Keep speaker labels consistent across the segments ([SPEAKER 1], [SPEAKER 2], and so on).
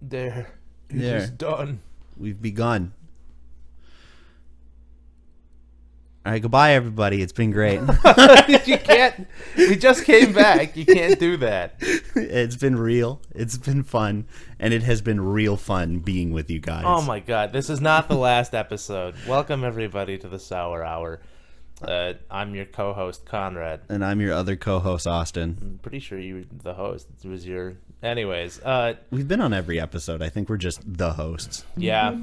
[SPEAKER 1] There. It
[SPEAKER 2] There.
[SPEAKER 1] is done.
[SPEAKER 2] We've begun. All right, goodbye, everybody. It's been great.
[SPEAKER 1] You can't. We just came back. You can't do that.
[SPEAKER 2] It's been real. It's been fun. And it has been real fun being with you guys.
[SPEAKER 1] Oh my god, this is not the last episode. Welcome everybody to the Sour Hour. I'm your co-host Conrad.
[SPEAKER 2] And I'm your other co-host, Austin.
[SPEAKER 1] I'm pretty sure you were the host. It was your. Anyways,
[SPEAKER 2] We've been on every episode. I think we're just the hosts.
[SPEAKER 1] yeah.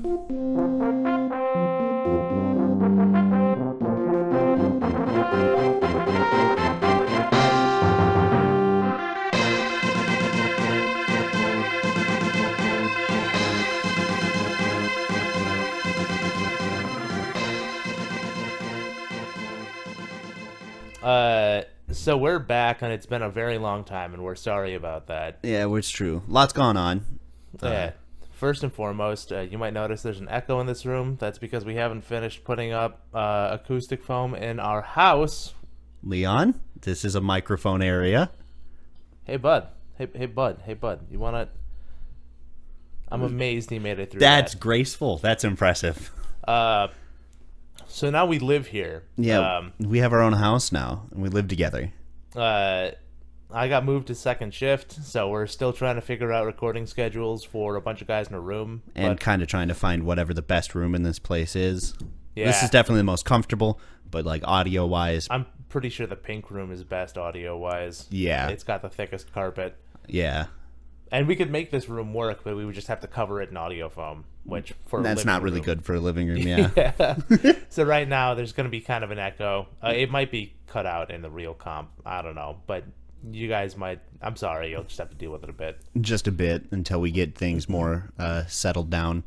[SPEAKER 1] So we're back, and it's been a very long time, and we're sorry about that.
[SPEAKER 2] Yeah, it's true. Lots going on.
[SPEAKER 1] Yeah. First and foremost, you might notice there's an echo in this room. That's because we haven't finished putting up acoustic foam in our house.
[SPEAKER 2] Leon, this is a microphone area.
[SPEAKER 1] Hey, bud. Hey, bud. Hey, bud. You want to... I'm amazed he made it through
[SPEAKER 2] That's
[SPEAKER 1] that.
[SPEAKER 2] graceful. That's impressive.
[SPEAKER 1] So now we live here.
[SPEAKER 2] Yeah, we have our own house now, and we live together.
[SPEAKER 1] I got moved to second shift, so we're still trying to figure out recording schedules for a bunch of guys in a room.
[SPEAKER 2] And kind of trying to find whatever the best room in this place is.
[SPEAKER 1] Yeah.
[SPEAKER 2] This is definitely the most comfortable, but like audio-wise,
[SPEAKER 1] I'm pretty sure the pink room is best audio-wise.
[SPEAKER 2] yeah.
[SPEAKER 1] It's got the thickest carpet.
[SPEAKER 2] Yeah.
[SPEAKER 1] And we could make this room work, but we would just have to cover it in audio foam, which for
[SPEAKER 2] That's
[SPEAKER 1] a
[SPEAKER 2] not
[SPEAKER 1] living
[SPEAKER 2] really
[SPEAKER 1] room.
[SPEAKER 2] good for a living room, yeah.
[SPEAKER 1] Yeah. So right now there's going to be kind of an echo. It might be cut out in the real comp. I don't know, but you guys might. I'm sorry, you'll just have to deal with it a bit.
[SPEAKER 2] Just a bit until we get things more settled down.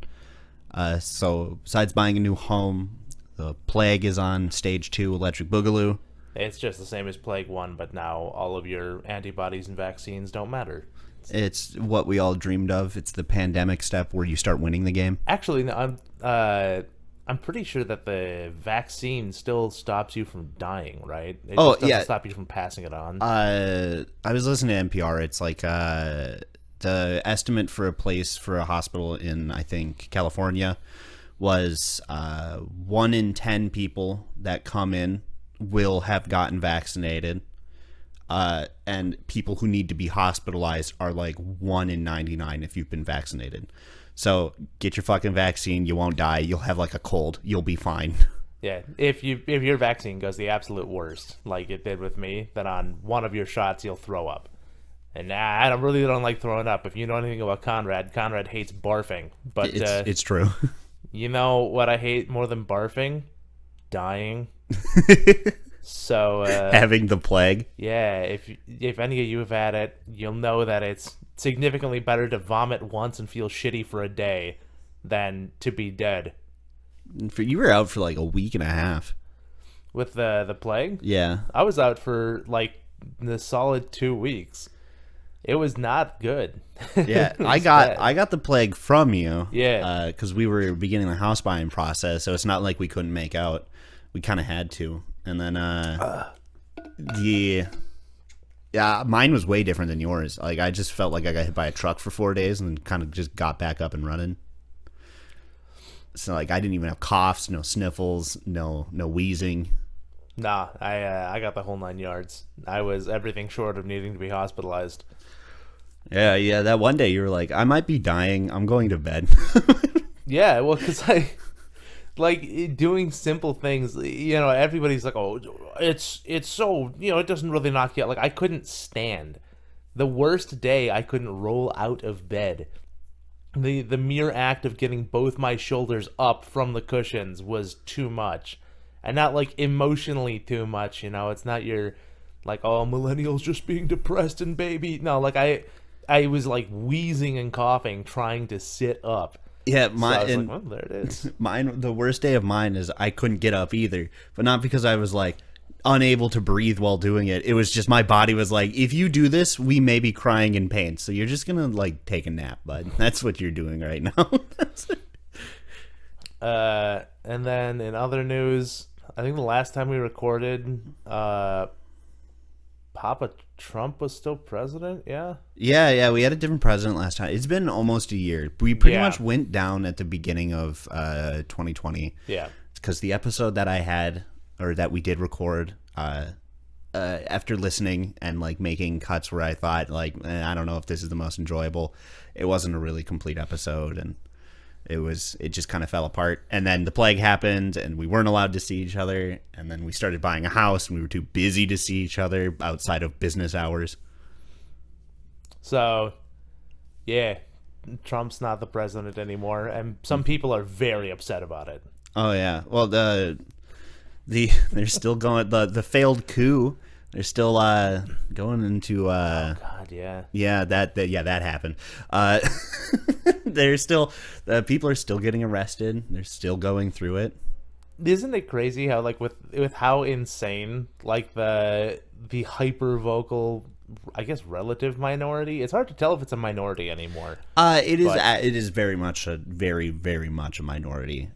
[SPEAKER 2] So besides buying a new home, the Plague is on stage 2, Electric Boogaloo.
[SPEAKER 1] It's just the same as Plague 1, but now all of your antibodies and vaccines don't matter.
[SPEAKER 2] It's what we all dreamed of. It's the pandemic step where you start winning the game.
[SPEAKER 1] Actually, no, I'm pretty sure that the vaccine still stops you from dying, right? It
[SPEAKER 2] Oh,
[SPEAKER 1] just doesn't
[SPEAKER 2] yeah.
[SPEAKER 1] stop you from passing it on.
[SPEAKER 2] I was listening to NPR. It's like the estimate for a place for a hospital in, I think, California was 1 in 10 people that come in will have gotten vaccinated. And people who need to be hospitalized are like 1 in 99 if you've been vaccinated. So get your fucking vaccine. You won't die. You'll have like a cold. You'll be fine.
[SPEAKER 1] Yeah, if your vaccine goes the absolute worst, like it did with me, then on one of your shots you'll throw up. And I really don't like throwing up. If you know anything about Conrad hates barfing. But
[SPEAKER 2] It's true.
[SPEAKER 1] you know what I hate more than barfing? Dying. So
[SPEAKER 2] Having the plague.
[SPEAKER 1] yeah, if any of you have had it, you'll know that it's significantly better to vomit once and feel shitty for a day than to be dead.
[SPEAKER 2] You were out for like a week and a half.
[SPEAKER 1] With the plague?
[SPEAKER 2] Yeah.
[SPEAKER 1] I was out for like the solid 2 weeks. It was not good.
[SPEAKER 2] Yeah,
[SPEAKER 1] It was
[SPEAKER 2] I
[SPEAKER 1] bad.
[SPEAKER 2] got the plague from you.
[SPEAKER 1] Yeah.
[SPEAKER 2] Because we were beginning the house buying process, so it's not like we couldn't make out. We kind of had to, and then yeah, mine was way different than yours. Like I just felt like I got hit by a truck for 4 days, and then kind of just got back up and running. So like I didn't even have coughs, no sniffles, no wheezing.
[SPEAKER 1] Nah, I got the whole 9 yards. I was everything short of needing to be hospitalized.
[SPEAKER 2] Yeah. That one day you were like, I might be dying. I'm going to bed.
[SPEAKER 1] Yeah, well, because like doing simple things, everybody's like, oh, it's so, it doesn't really knock you out. Like, I couldn't stand. The worst day, I couldn't roll out of bed. The mere act of getting both my shoulders up from the cushions was too much. And not, like, emotionally too much, It's not your, like, oh, millennials just being depressed and baby. No, like, I was, like, wheezing and coughing trying to sit up.
[SPEAKER 2] Yeah,
[SPEAKER 1] So I was like, well, there it is.
[SPEAKER 2] the worst day of mine is I couldn't get up either, but not because I was like unable to breathe while doing it. It was just my body was like, if you do this, we may be crying in pain, so you're just gonna like take a nap, bud. That's what you're doing right now.
[SPEAKER 1] And then in other news, I think the last time we recorded, Papa Trump was still president. Yeah.
[SPEAKER 2] Yeah, we had a different president last time. It's been almost a year. We pretty
[SPEAKER 1] Yeah.
[SPEAKER 2] much went down at the beginning of 2020.
[SPEAKER 1] Yeah.
[SPEAKER 2] Because the episode that I had, or that we did record, after listening and like making cuts where I thought like, I don't know if this is the most enjoyable, it wasn't a really complete episode, and it just kind of fell apart. And then the plague happened, and we weren't allowed to see each other, and then we started buying a house, and we were too busy to see each other outside of business hours.
[SPEAKER 1] So, yeah, Trump's not the president anymore, and some people are very upset about it.
[SPEAKER 2] Oh yeah, well they're still going the failed coup. They're still going into
[SPEAKER 1] God, yeah.
[SPEAKER 2] that happened. They're still people are still getting arrested. They're still going through it.
[SPEAKER 1] Isn't it crazy how like with how insane like the hyper vocal, I guess, relative minority? It's hard to tell if it's a minority anymore.
[SPEAKER 2] It is very much a minority.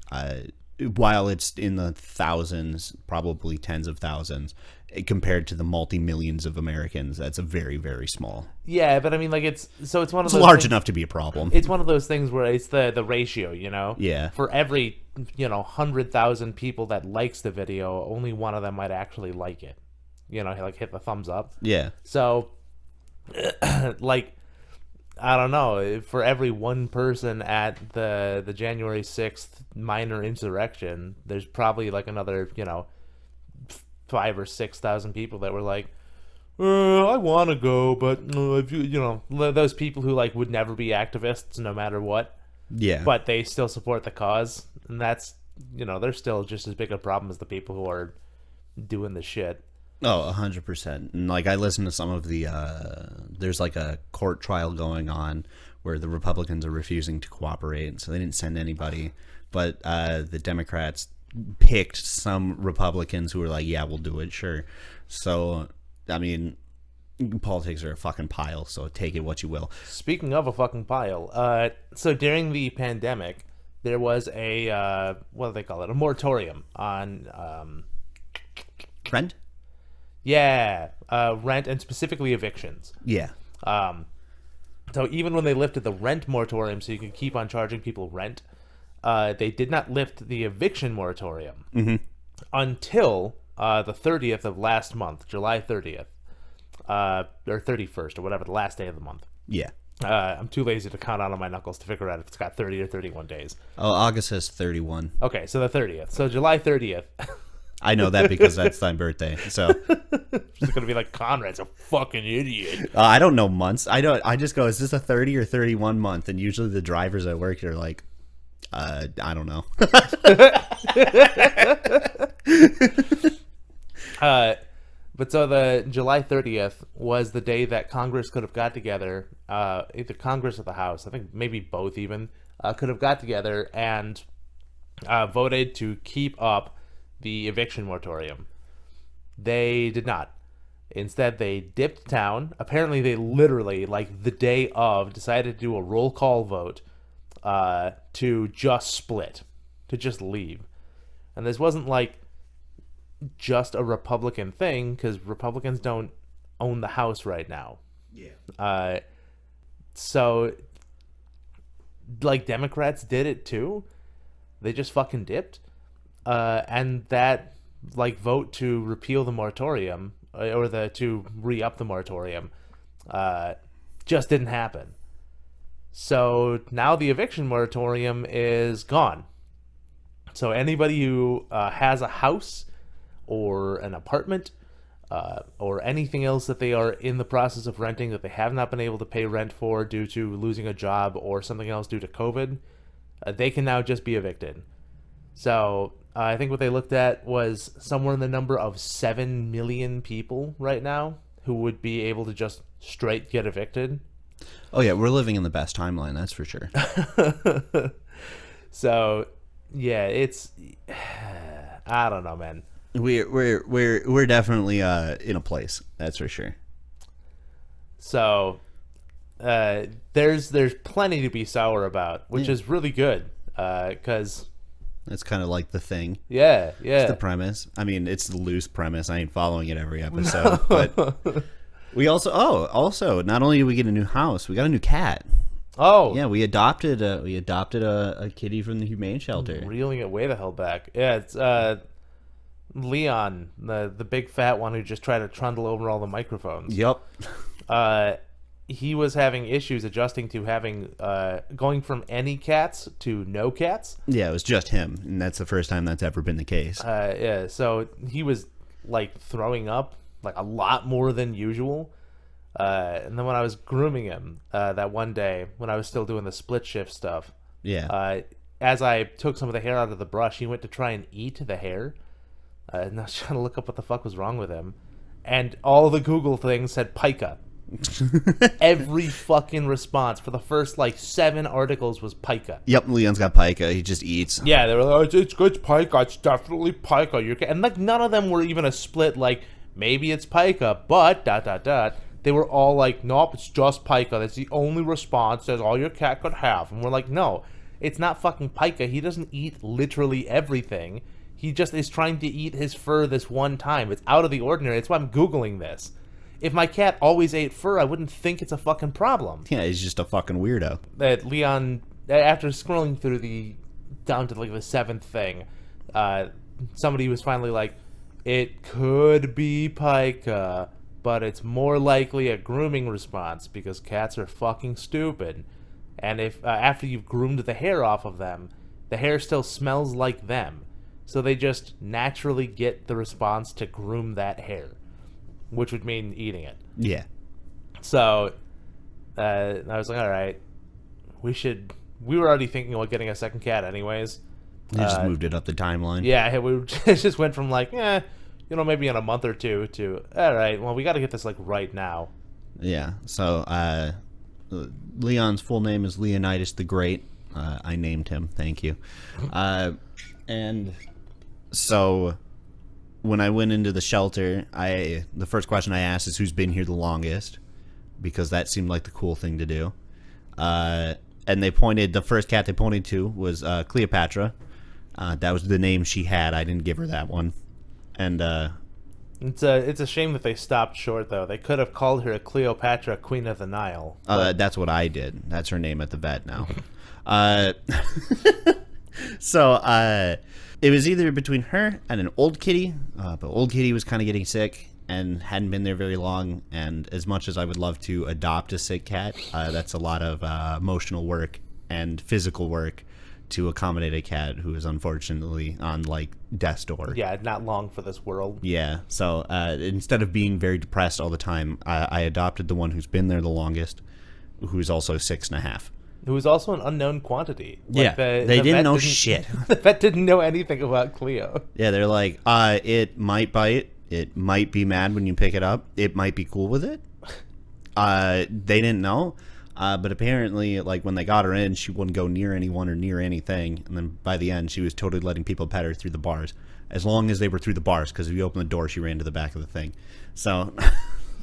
[SPEAKER 2] While it's in the thousands, probably tens of thousands, compared to the multi-millions of Americans, that's a very, very small.
[SPEAKER 1] Yeah, but I mean, like it's one of those
[SPEAKER 2] large
[SPEAKER 1] things,
[SPEAKER 2] enough to be a problem.
[SPEAKER 1] It's one of those things where it's the ratio, you know?
[SPEAKER 2] Yeah.
[SPEAKER 1] For every 100,000 people that likes the video, only one of them might actually like it. Like hit the thumbs up.
[SPEAKER 2] Yeah.
[SPEAKER 1] So, like, I don't know. For every one person at the January 6th minor insurrection, there's probably like another 5,000 or 6,000 people that were like, I want to go, but if those people who like would never be activists no matter what.
[SPEAKER 2] Yeah.
[SPEAKER 1] But they still support the cause, and that's they're still just as big a problem as the people who are doing the shit.
[SPEAKER 2] Oh, 100%. And like I listened to some of the there's like a court trial going on where the Republicans are refusing to cooperate, so they didn't send anybody, but the Democrats picked some Republicans who were like, yeah, we'll do it, sure. So I mean, politics are a fucking pile, so take it what you will.
[SPEAKER 1] Speaking of a fucking pile, so during the pandemic there was a what do they call it, a moratorium on
[SPEAKER 2] Rent?
[SPEAKER 1] Yeah, rent, and specifically evictions.
[SPEAKER 2] Yeah.
[SPEAKER 1] So even when they lifted the rent moratorium so you could keep on charging people rent, they did not lift the eviction moratorium until the 30th of last month, July 30th, or 31st, or whatever, the last day of the month.
[SPEAKER 2] Yeah.
[SPEAKER 1] I'm too lazy to count on my knuckles to figure out if it's got 30 or 31 days.
[SPEAKER 2] Oh, August has 31.
[SPEAKER 1] Okay, so the 30th. So July 30th.
[SPEAKER 2] I know that because that's my birthday. So
[SPEAKER 1] it's gonna be like, Conrad's a fucking idiot.
[SPEAKER 2] I don't know months. I just go, is this a 30 or 31 month? And usually the drivers at work are like, I don't know.
[SPEAKER 1] But so the July 30th was the day that Congress could have got together, either Congress or the House, I think maybe both even, could have got together and voted to keep up the eviction moratorium. They did not. Instead, they dipped town. Apparently, they literally, like the day of, decided to do a roll call vote to just split, to just leave. And this wasn't like just a Republican thing, because Republicans don't own the House right now.
[SPEAKER 2] Yeah.
[SPEAKER 1] So, like, Democrats did it too. They just fucking dipped. And that, like, vote to repeal the moratorium, or to re-up the moratorium, just didn't happen. So now the eviction moratorium is gone. So anybody who has a house or an apartment or anything else that they are in the process of renting that they have not been able to pay rent for due to losing a job or something else due to COVID, they can now just be evicted. So I think what they looked at was somewhere in the number of 7 million people right now who would be able to just straight get evicted.
[SPEAKER 2] Oh yeah, we're living in the best timeline, that's for sure.
[SPEAKER 1] So yeah, it's I don't know, man.
[SPEAKER 2] We're definitely in a place, that's for sure.
[SPEAKER 1] So there's plenty to be sour about, which is really good, because
[SPEAKER 2] that's kind of like the thing.
[SPEAKER 1] Yeah.
[SPEAKER 2] It's the premise. I mean, it's the loose premise. I ain't following it every episode, but We also not only did we get a new house, we got a new cat.
[SPEAKER 1] Oh,
[SPEAKER 2] Yeah, we adopted a kitty from the humane shelter.
[SPEAKER 1] reeling it way the hell back. Yeah, it's Leon, the big fat one who just tried to trundle over all the microphones.
[SPEAKER 2] Yep.
[SPEAKER 1] He was having issues adjusting to having going from any cats to no cats.
[SPEAKER 2] Yeah, it was just him, and that's the first time that's ever been the case.
[SPEAKER 1] Yeah, so he was like throwing up like a lot more than usual. And then when I was grooming him that one day when I was still doing the split shift stuff,
[SPEAKER 2] Yeah.
[SPEAKER 1] as I took some of the hair out of the brush, he went to try and eat the hair. And I was trying to look up what the fuck was wrong with him. And all the Google things said pica. Every fucking response for the first like 7 articles was pica.
[SPEAKER 2] Yep, Leon's got pica. He just eats.
[SPEAKER 1] Yeah, they were like, it's good pica. It's definitely pica. And like none of them were even a split like maybe it's pica, but ... They were all like, nope, it's just pica. That's the only response that all your cat could have. And we're like, no, it's not fucking pica. He doesn't eat literally everything. He just is trying to eat his fur this one time. It's out of the ordinary. That's why I'm Googling this. If my cat always ate fur, I wouldn't think it's a fucking problem.
[SPEAKER 2] Yeah, he's just a fucking weirdo.
[SPEAKER 1] That Leon, after scrolling through down to like the 7th thing, somebody was finally like, it could be pica, but it's more likely a grooming response because cats are fucking stupid. And if after you've groomed the hair off of them, the hair still smells like them. So they just naturally get the response to groom that hair, which would mean eating it.
[SPEAKER 2] Yeah.
[SPEAKER 1] So I was like, all right, we were already thinking about getting a second cat anyways.
[SPEAKER 2] He just moved it up the timeline.
[SPEAKER 1] Yeah, we just went from like, maybe in a month or two to, all right, well, we got to get this like right now.
[SPEAKER 2] Yeah. So Leon's full name is Leonidas the Great. I named him. Thank you. And so when I went into the shelter, the first question I asked is who's been here the longest, because that seemed like the cool thing to do. And the first cat they pointed to was Cleopatra. That was the name she had. I didn't give her that one. And
[SPEAKER 1] it's a shame that they stopped short though. They could have called her Cleopatra, Queen of the Nile.
[SPEAKER 2] That's what I did. That's her name at the vet now. So it was either between her and an old kitty, but old kitty was kind of getting sick and hadn't been there very long. And as much as I would love to adopt a sick cat, that's a lot of emotional work and physical work to accommodate a cat who is unfortunately on like death's door.
[SPEAKER 1] Yeah, not long for this world.
[SPEAKER 2] Yeah, so instead of being very depressed all the time, I adopted the one who's been there the longest, who's also 6.5.
[SPEAKER 1] Who was also an unknown quantity.
[SPEAKER 2] Like they didn't know shit.
[SPEAKER 1] The vet didn't know anything about Cleo.
[SPEAKER 2] Yeah, they're like, it might bite, it might be mad when you pick it up, it might be cool with it. They didn't know. But apparently, like, when they got her in, she wouldn't go near anyone or near anything. And then by the end, she was totally letting people pet her through the bars. As long as they were through the bars, because if you open the door, she ran to the back of the thing. So,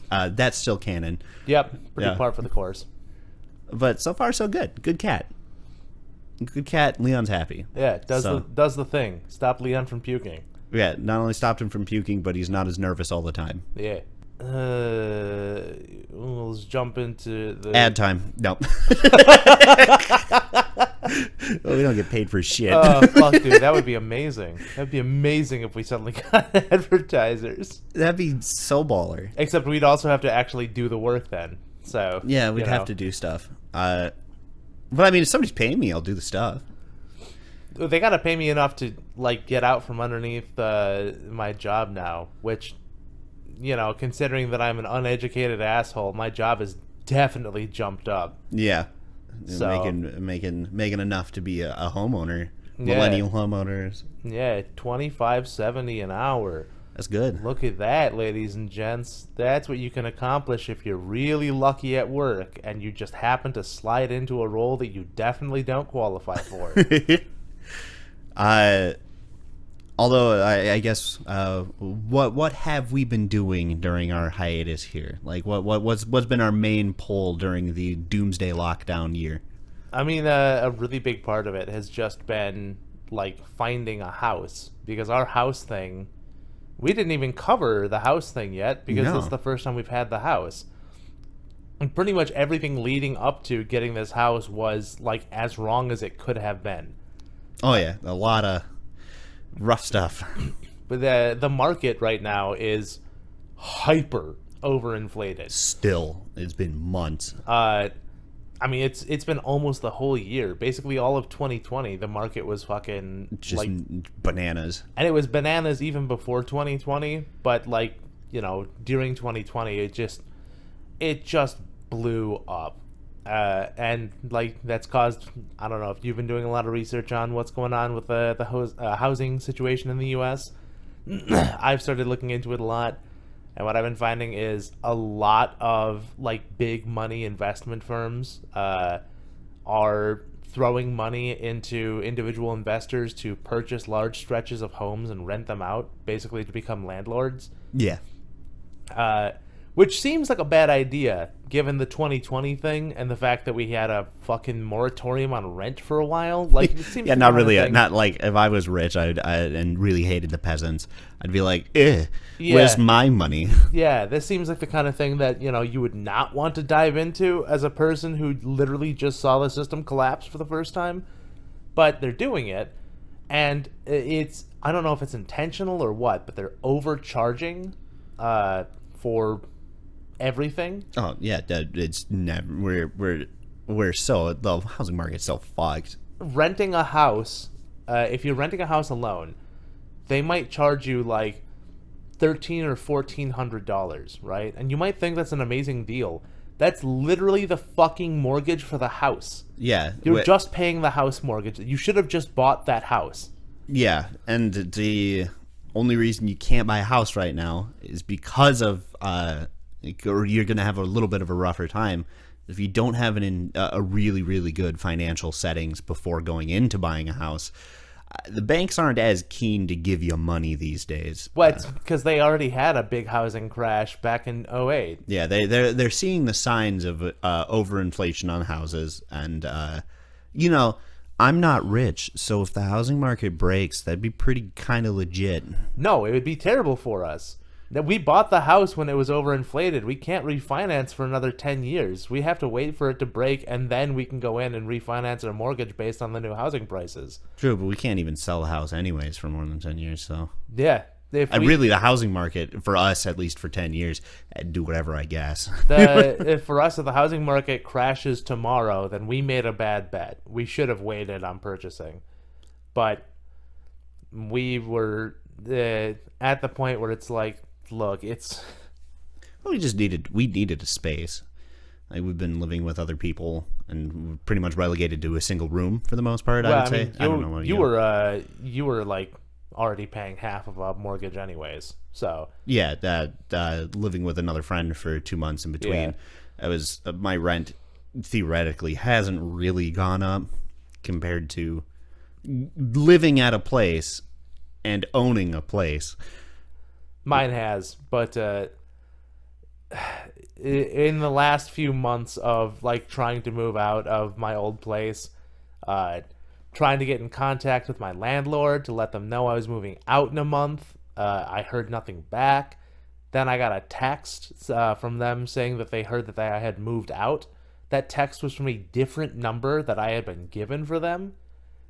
[SPEAKER 2] that's still canon.
[SPEAKER 1] Yep, pretty par for the course.
[SPEAKER 2] But so far, so good. Good cat. Good cat. Leon's happy.
[SPEAKER 1] Yeah, does the thing. Stop Leon from puking.
[SPEAKER 2] Yeah, not only stopped him from puking, but he's not as nervous all the time.
[SPEAKER 1] Yeah. Let's jump into the
[SPEAKER 2] ad time. No. Well, we don't get paid for shit.
[SPEAKER 1] Oh fuck, dude, that would be amazing. That'd be amazing if we suddenly got advertisers.
[SPEAKER 2] That'd be so baller.
[SPEAKER 1] Except we'd also have to actually do the work then. So
[SPEAKER 2] yeah, we'd have to do stuff. But I mean, if somebody's paying me, I'll do the stuff.
[SPEAKER 1] They gotta pay me enough to like get out from underneath my job now, which, considering that I'm an uneducated asshole, my job has definitely jumped up.
[SPEAKER 2] Yeah,
[SPEAKER 1] so,
[SPEAKER 2] making enough to be a homeowner, millennial homeowners.
[SPEAKER 1] Yeah, $25.70 an hour.
[SPEAKER 2] That's good.
[SPEAKER 1] Look at that, ladies and gents. That's what you can accomplish if you're really lucky at work and you just happen to slide into a role that you definitely don't qualify for.
[SPEAKER 2] Although I guess what have we been doing during our hiatus here? Like what's been our main pull during the doomsday lockdown year?
[SPEAKER 1] I mean, a really big part of it has just been like finding a house, because our house thing, we didn't even cover the house thing yet because
[SPEAKER 2] No.
[SPEAKER 1] this is the first time we've had the house. And pretty much everything leading up to getting this house was like as wrong as it could have been.
[SPEAKER 2] Oh yeah, a lot of rough stuff.
[SPEAKER 1] But the market right now is hyper overinflated.
[SPEAKER 2] Still, it's been months.
[SPEAKER 1] I mean, it's been almost the whole year. Basically, all of 2020, the market was fucking
[SPEAKER 2] Just
[SPEAKER 1] like,
[SPEAKER 2] bananas.
[SPEAKER 1] and it was bananas even before 2020. But like, during 2020, it just blew up, and like that's caused. I don't know if you've been doing a lot of research on what's going on with the housing situation in the U.S. I've started looking into it a lot. And what I've been finding is a lot of like big money investment firms are throwing money into individual investors to purchase large stretches of homes and rent them out, basically to become landlords.
[SPEAKER 2] Yeah.
[SPEAKER 1] Which seems like a bad idea given the 2020 thing and the fact that we had a fucking moratorium on rent for a while. Like, it seems
[SPEAKER 2] Yeah,
[SPEAKER 1] like
[SPEAKER 2] not
[SPEAKER 1] the kind of
[SPEAKER 2] really.
[SPEAKER 1] thing-
[SPEAKER 2] Not like if I was rich, and really hated the peasants, I'd be like,
[SPEAKER 1] Yeah.
[SPEAKER 2] where's my money?
[SPEAKER 1] Yeah, this seems like the kind of thing that, you would not want to dive into as a person who literally just saw the system collapse for the first time. But they're doing it, and it's, I don't know if it's intentional or what, but they're overcharging for everything.
[SPEAKER 2] Oh yeah, it's never. We're so the housing market's so fucked.
[SPEAKER 1] Renting a house, if you're renting a house alone, they might charge you like $1,300 or $1,400, right? And you might think that's an amazing deal. That's literally the fucking mortgage for the house.
[SPEAKER 2] Yeah,
[SPEAKER 1] You're just paying the house mortgage. You should have just bought that house.
[SPEAKER 2] yeah, and the only reason you can't buy a house right now is because of or you're gonna have a little bit of a rougher time if you don't have a really really good financial settings before going into buying a house. The banks aren't as keen to give you money these days.
[SPEAKER 1] What? Because they already had a big housing crash back in 2008.
[SPEAKER 2] Yeah, they're seeing the signs of overinflation on houses, and I'm not rich, so if the housing market breaks, that'd be pretty kind of legit.
[SPEAKER 1] No, it would be terrible for us. We bought the house when it was overinflated. We can't refinance for another 10 years. We have to wait for it to break, and then we can go in and refinance our mortgage based on the new housing prices.
[SPEAKER 2] True, but we can't even sell a house anyways for more than 10 years, so...
[SPEAKER 1] Yeah.
[SPEAKER 2] Really, the housing market, for us, at least for 10 years, I'd do whatever, I guess.
[SPEAKER 1] If for us, if the housing market crashes tomorrow, then we made a bad bet. We should have waited on purchasing. But we were at the point where it's like, look, it's...
[SPEAKER 2] Well, we needed a space. Like, we've been living with other people and we're pretty much relegated to a single room for the most part, I would say. I don't know what
[SPEAKER 1] you were like already paying half of a mortgage anyways, so
[SPEAKER 2] yeah, living with another friend for 2 months in between. It was my rent theoretically hasn't really gone up compared to living at a place and owning a place.
[SPEAKER 1] Mine has, but in the last few months of like trying to move out of my old place, trying to get in contact with my landlord to let them know I was moving out in a month, I heard nothing back. Then I got a text from them saying that they heard that I had moved out. That text was from a different number that I had been given for them.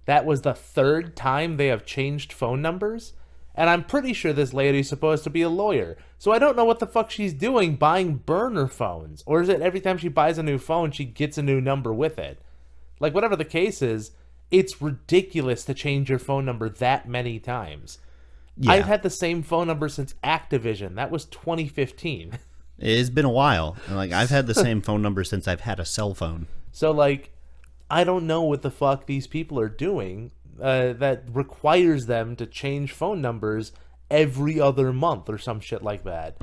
[SPEAKER 1] That was the third time they have changed phone numbers. And I'm pretty sure this lady's supposed to be a lawyer. So I don't know what the fuck she's doing buying burner phones. Or is it every time she buys a new phone, she gets a new number with it? Like, whatever the case is, it's ridiculous to change your phone number that many times.
[SPEAKER 2] Yeah.
[SPEAKER 1] I've had the same phone number since Activision. That was 2015.
[SPEAKER 2] It's been a while. Like, I've had the same phone number since I've had a cell phone.
[SPEAKER 1] So, like, I don't know what the fuck these people are doing that requires them to change phone numbers every other month or some shit like that.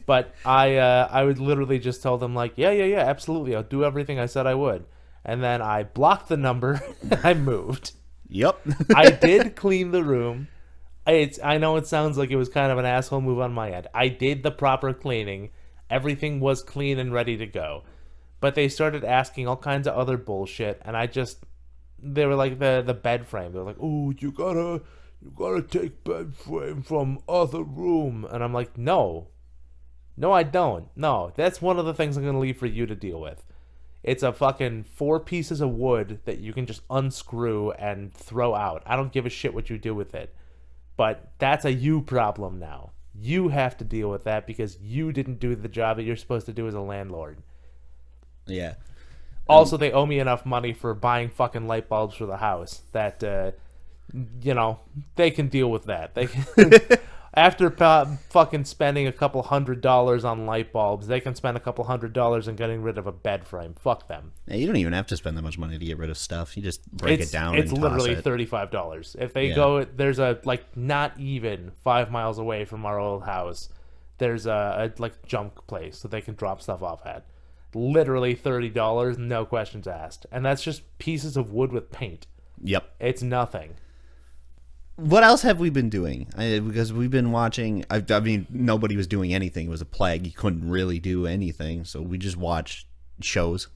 [SPEAKER 1] But I would literally just tell them, like, yeah, absolutely, I'll do everything I said I would. And then I blocked the number and I moved.
[SPEAKER 2] Yep.
[SPEAKER 1] I did clean the room. I know it sounds like it was kind of an asshole move on my end. I did the proper cleaning. Everything was clean and ready to go. But they started asking all kinds of other bullshit, and they were like the bed frame. They were like, oh, you gotta you gotta take bed frame from other room. And I'm like, no, I don't. No, that's one of the things I'm gonna leave for you to deal with. It's a fucking 4 pieces of wood that you can just unscrew and throw out. I don't give a shit what you do with it. But that's a you problem now. You have to deal with that because you didn't do the job that you're supposed to do as a landlord.
[SPEAKER 2] Yeah.
[SPEAKER 1] Also, they owe me enough money for buying fucking light bulbs for the house that, they can deal with that. They can, after fucking spending a couple $100 on light bulbs, they can spend a couple $100 on getting rid of a bed frame. Fuck them.
[SPEAKER 2] Yeah, you don't even have to spend that much money to get rid of stuff. You just break it down.
[SPEAKER 1] It's
[SPEAKER 2] and
[SPEAKER 1] literally
[SPEAKER 2] toss it.
[SPEAKER 1] $35. If they go, there's a not even 5 miles away from our old house. There's a junk place that they can drop stuff off at. Literally $30, no questions asked, and that's just pieces of wood with paint.
[SPEAKER 2] Yep.
[SPEAKER 1] It's nothing.
[SPEAKER 2] What else have we been doing? Because we've been watching. I mean, nobody was doing anything. It was a plague. You couldn't really do anything, so we just watched shows.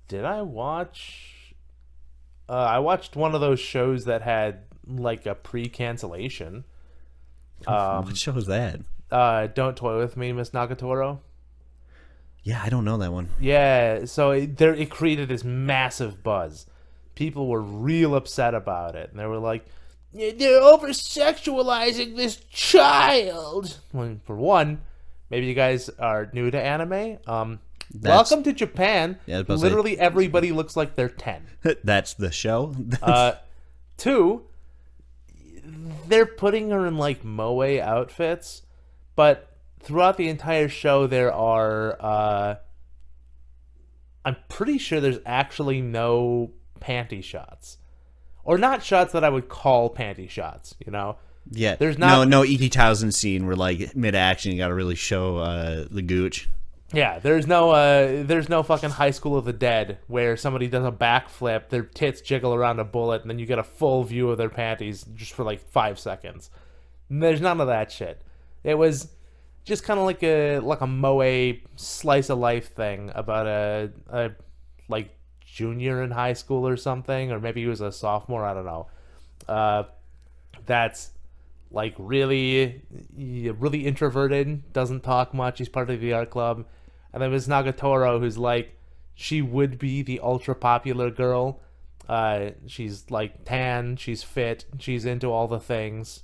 [SPEAKER 1] Did I watch? I watched one of those shows that had like a pre-cancellation.
[SPEAKER 2] What show is that?
[SPEAKER 1] Don't Toy With Me, Miss Nagatoro.
[SPEAKER 2] Yeah, I don't know that one.
[SPEAKER 1] Yeah, so it created this massive buzz. People were real upset about it, and they were like, they're over-sexualizing this child. Well, for one, maybe you guys are new to anime. Welcome to Japan.
[SPEAKER 2] Yeah,
[SPEAKER 1] literally everybody looks like they're 10.
[SPEAKER 2] That's the show?
[SPEAKER 1] 2, they're putting her in like moe outfits, but throughout the entire show there are I'm pretty sure there's actually no panty shots, or not shots that I would call panty shots.
[SPEAKER 2] Yeah,
[SPEAKER 1] there's no
[SPEAKER 2] E.T. Townsend scene where like mid action you got to really show the gooch.
[SPEAKER 1] Yeah, there's no fucking High School of the Dead where somebody does a backflip, their tits jiggle around a bullet, and then you get a full view of their panties just for like 5 seconds. There's none of that shit. It was just kind of like a moe slice of life thing about a like junior in high school or something, or maybe he was a sophomore, I don't know. That's like really introverted, doesn't talk much, he's part of the art club. And then Ms. Nagatoro, who's like, she would be the ultra popular girl. She's like tan, she's fit, she's into all the things.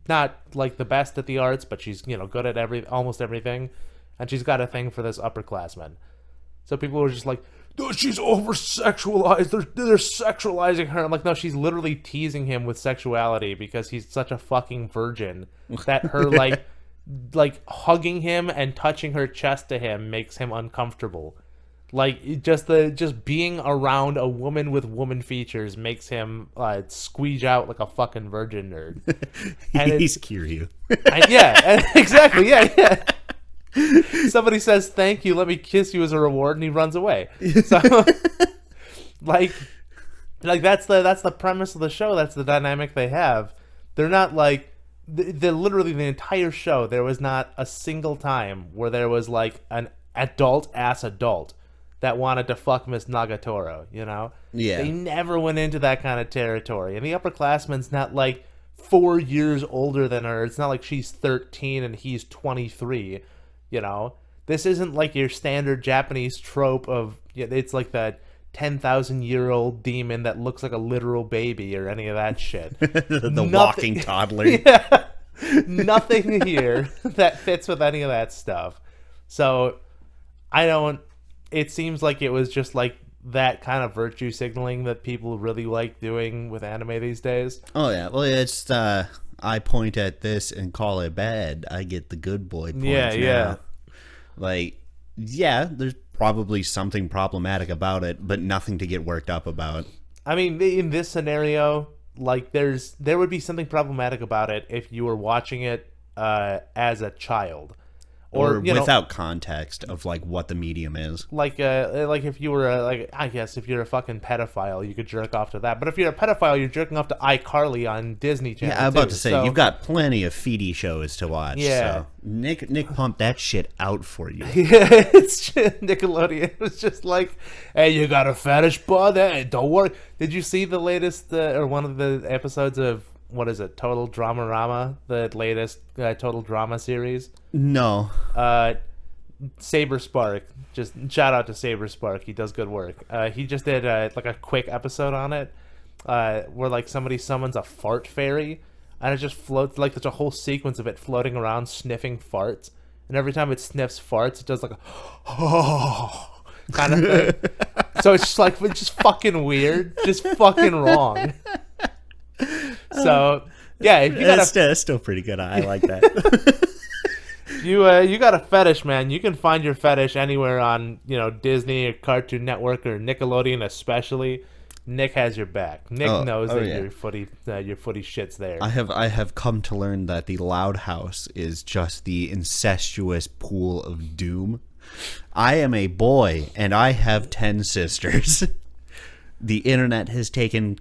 [SPEAKER 1] Not like the best at the arts, but she's good at almost everything. And she's got a thing for this upperclassman. So people were just like, "No, she's over-sexualized. They're sexualizing her." I'm like, no, she's literally teasing him with sexuality because he's such a fucking virgin that her like hugging him and touching her chest to him makes him uncomfortable. Like just being around a woman with woman features makes him squeeze out like a fucking virgin nerd. And
[SPEAKER 2] He's curious.
[SPEAKER 1] Yeah, exactly. Yeah. Somebody says thank you, let me kiss you as a reward, and he runs away. So like that's the premise of the show. That's the dynamic they have. They're not like they're literally the entire show. There was not a single time where there was like an adult that wanted to fuck Miss Nagatoro.
[SPEAKER 2] Yeah,
[SPEAKER 1] they never went into that kind of territory. And the upperclassman's not like 4 years older than her. It's not like she's 13 and he's 23. This isn't like your standard Japanese trope of it's like that 10,000-year-old demon that looks like a literal baby or any of that shit.
[SPEAKER 2] The walking toddler.
[SPEAKER 1] Yeah, nothing here that fits with any of that stuff. So it seems like it was just like that kind of virtue signaling that people really like doing with anime these days.
[SPEAKER 2] Oh yeah, well it's I point at this and call it bad. I get the good boy points. Yeah. Like, yeah, there's probably something problematic about it, but nothing to get worked up about.
[SPEAKER 1] I mean, in this scenario, like there would be something problematic about it if you were watching it as a child, or you know,
[SPEAKER 2] without context of like what the medium is.
[SPEAKER 1] like if you were I guess if you're a fucking pedophile, you could jerk off to that. But if you're a pedophile, you're jerking off to iCarly on Disney Channel.
[SPEAKER 2] Yeah, I'm about to say
[SPEAKER 1] so,
[SPEAKER 2] you've got plenty of feedy shows to watch.
[SPEAKER 1] Yeah.
[SPEAKER 2] So Nick pumped that shit out for you.
[SPEAKER 1] Yeah, it's just, Nickelodeon was just like, hey, you got a fetish, bud? Hey, don't worry. Did you see the latest or one of the episodes of what is it, Total Dramarama, the latest Total Drama series?
[SPEAKER 2] No.
[SPEAKER 1] Saber Spark, just shout out to Saber Spark. He does good work. He just did like a quick episode on it, where like somebody summons a fart fairy, and it just floats, like there's a whole sequence of it floating around sniffing farts, and every time it sniffs farts, it does like a oh kind of thing. So it's just like it's just fucking weird, just fucking wrong. So yeah, if you got
[SPEAKER 2] That's still pretty good. I like that.
[SPEAKER 1] you got a fetish, man, you can find your fetish anywhere on, you know, Disney or Cartoon Network or Nickelodeon especially. Nick has your back. Nick knows that
[SPEAKER 2] yeah.
[SPEAKER 1] your footy shit's there.
[SPEAKER 2] I have come to learn that the Loud House is just the incestuous pool of doom. I am a boy and I have 10 sisters. The internet has taken,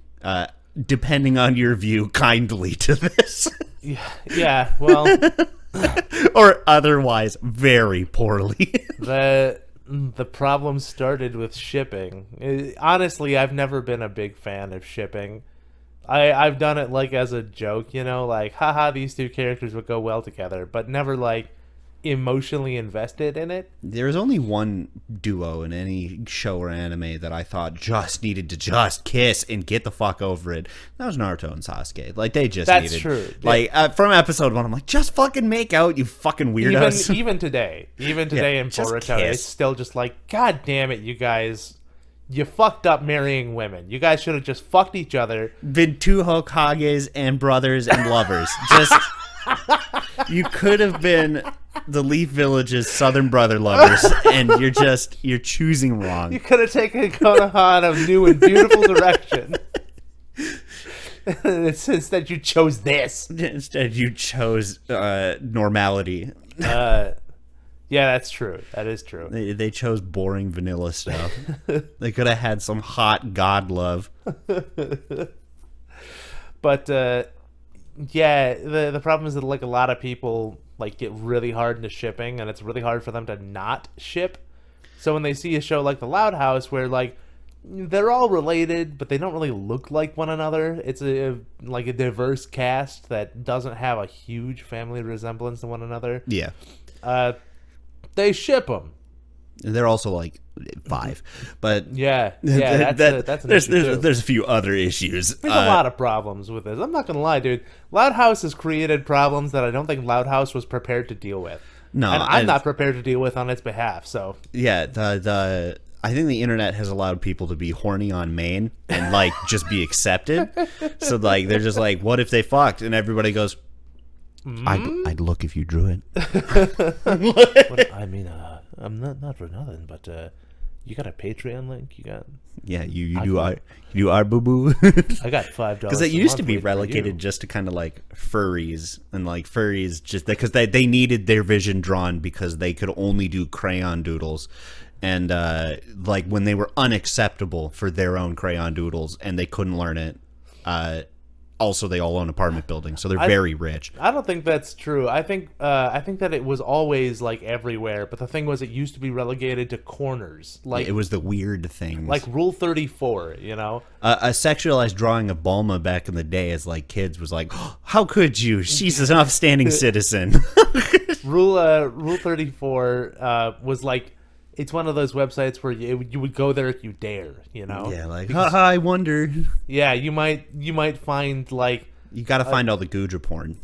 [SPEAKER 2] depending on your view, kindly to this.
[SPEAKER 1] Yeah, well,
[SPEAKER 2] or otherwise very poorly.
[SPEAKER 1] the problem started with shipping. Honestly, I've never been a big fan of shipping. I've done it like as a joke, you know, like haha, these two characters would go well together, but never like emotionally invested in it.
[SPEAKER 2] There's only one duo in any show or anime that I thought just needed to just kiss and get the fuck over it. That was Naruto and Sasuke. Like they just
[SPEAKER 1] That's
[SPEAKER 2] needed.
[SPEAKER 1] true.
[SPEAKER 2] Like from episode 1, I'm like, just fucking make out, you fucking weirdos.
[SPEAKER 1] Even today
[SPEAKER 2] Yeah,
[SPEAKER 1] in
[SPEAKER 2] just
[SPEAKER 1] Boruto,
[SPEAKER 2] kiss.
[SPEAKER 1] it's still just like, God damn it, you guys. You fucked up marrying women. You guys should have just fucked each other.
[SPEAKER 2] Been two Hokages and brothers and lovers. Just you could have been the Leaf Village's southern brother lovers, and you're choosing wrong.
[SPEAKER 1] You could have taken Konoha a new and beautiful direction. Instead, you chose this.
[SPEAKER 2] Instead, you chose normality.
[SPEAKER 1] Yeah, that's true. That is true.
[SPEAKER 2] They chose boring vanilla stuff. They could have had some hot god love.
[SPEAKER 1] But yeah, the problem is that like a lot of people like get really hard into shipping, and it's really hard for them to not ship. So when they see a show like The Loud House, where like they're all related, but they don't really look like one another. It's like a diverse cast that doesn't have a huge family resemblance to one another.
[SPEAKER 2] Yeah.
[SPEAKER 1] They ship them.
[SPEAKER 2] They're also like 5, but
[SPEAKER 1] Yeah, that's an issue too.
[SPEAKER 2] there's a few other issues.
[SPEAKER 1] There's a lot of problems with this. I'm not gonna lie, dude. Loud House has created problems that I don't think Loud House was prepared to deal with.
[SPEAKER 2] No,
[SPEAKER 1] and I'm not prepared to deal with on its behalf. So
[SPEAKER 2] yeah, I think the internet has allowed people to be horny on main and like just be accepted. So like they're just like, what if they fucked? And everybody goes, I'd look if you drew it.
[SPEAKER 1] Well, I mean, I'm not for nothing, but you got a Patreon link? You got?
[SPEAKER 2] Yeah, you do our boo boo.
[SPEAKER 1] I got $5
[SPEAKER 2] Because it used to be relegated just to kind of like furries, and like furries just because they needed their vision drawn because they could only do crayon doodles, and like when they were unacceptable for their own crayon doodles and they couldn't learn it. Also, they all own apartment buildings, so they're very rich.
[SPEAKER 1] I don't think that's true. I think that it was always like everywhere, but the thing was, it used to be relegated to corners. Like
[SPEAKER 2] It was the weird things.
[SPEAKER 1] like Rule 34, you know.
[SPEAKER 2] A sexualized drawing of Bulma back in the day as like kids was like, oh, how could you? She's an upstanding citizen.
[SPEAKER 1] Rule 34 was like, it's one of those websites where you would go there if you dare, you know.
[SPEAKER 2] Yeah, like haha, I wonder.
[SPEAKER 1] Yeah, you might find like
[SPEAKER 2] You got to find all the Gudra porn.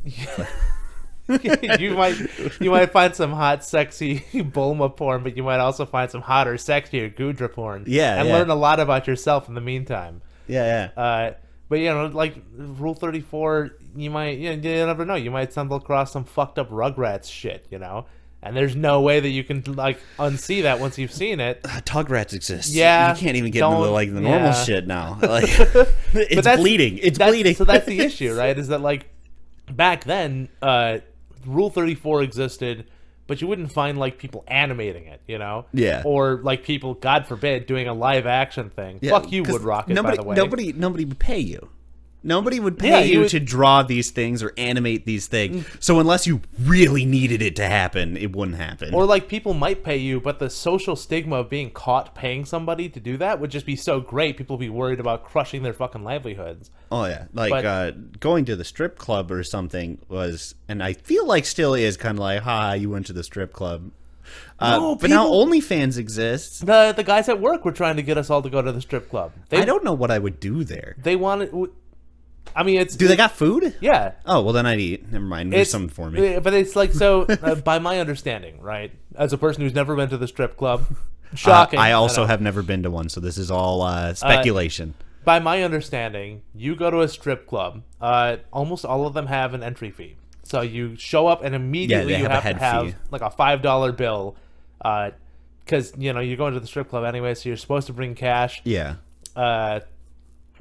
[SPEAKER 1] you might find some hot, sexy Bulma porn, but you might also find some hotter, sexier Gudra porn.
[SPEAKER 2] Yeah,
[SPEAKER 1] and
[SPEAKER 2] yeah.
[SPEAKER 1] learn a lot about yourself in the meantime.
[SPEAKER 2] Yeah.
[SPEAKER 1] But you know, like Rule 34, you never know. You might stumble across some fucked up Rugrats shit, you know. And there's no way that you can like unsee that once you've seen it.
[SPEAKER 2] Tugrats exist.
[SPEAKER 1] Yeah,
[SPEAKER 2] you can't even get into like the normal shit now. Like, it's bleeding. It's bleeding.
[SPEAKER 1] So that's the issue, right? Is that like back then, Rule 34 existed but you wouldn't find like people animating it, you know?
[SPEAKER 2] Yeah.
[SPEAKER 1] Or like people, God forbid, doing a live action thing.
[SPEAKER 2] Yeah,
[SPEAKER 1] Fuck you,
[SPEAKER 2] 'cause
[SPEAKER 1] Wood Rocket,
[SPEAKER 2] nobody,
[SPEAKER 1] by the way.
[SPEAKER 2] Nobody would pay you. Nobody would
[SPEAKER 1] Yeah,
[SPEAKER 2] pay
[SPEAKER 1] you
[SPEAKER 2] you
[SPEAKER 1] would-
[SPEAKER 2] to draw these things or animate these things. So unless you really needed it to happen, it wouldn't happen.
[SPEAKER 1] Or like people might pay you, but the social stigma of being caught paying somebody to do that would just be so great. People would be worried about crushing their fucking livelihoods.
[SPEAKER 2] Oh yeah, like going to the strip club or something was, and I feel like still is kind of like, ha, you went to the strip club.
[SPEAKER 1] No,
[SPEAKER 2] but now
[SPEAKER 1] people-
[SPEAKER 2] OnlyFans exists.
[SPEAKER 1] The guys at work were trying to get us all to go to the strip club.
[SPEAKER 2] I don't know what I would do there.
[SPEAKER 1] They wanted. I mean, it's.
[SPEAKER 2] Do they got food?
[SPEAKER 1] Yeah.
[SPEAKER 2] Oh well, then I'd eat. Never mind. There's something for me.
[SPEAKER 1] But it's like so. By my understanding, right, as a person who's never been to the strip club, shocking.
[SPEAKER 2] I also
[SPEAKER 1] know.
[SPEAKER 2] have never been to one, so this is all speculation.
[SPEAKER 1] By my understanding, you go to a strip club. Almost all of them have an entry fee. So you show up and immediately
[SPEAKER 2] they
[SPEAKER 1] you
[SPEAKER 2] have a
[SPEAKER 1] have to
[SPEAKER 2] head
[SPEAKER 1] have
[SPEAKER 2] fee.
[SPEAKER 1] like a $5 bill, because you're going to the strip club anyway. So you're supposed to bring cash.
[SPEAKER 2] Yeah.
[SPEAKER 1] Uh,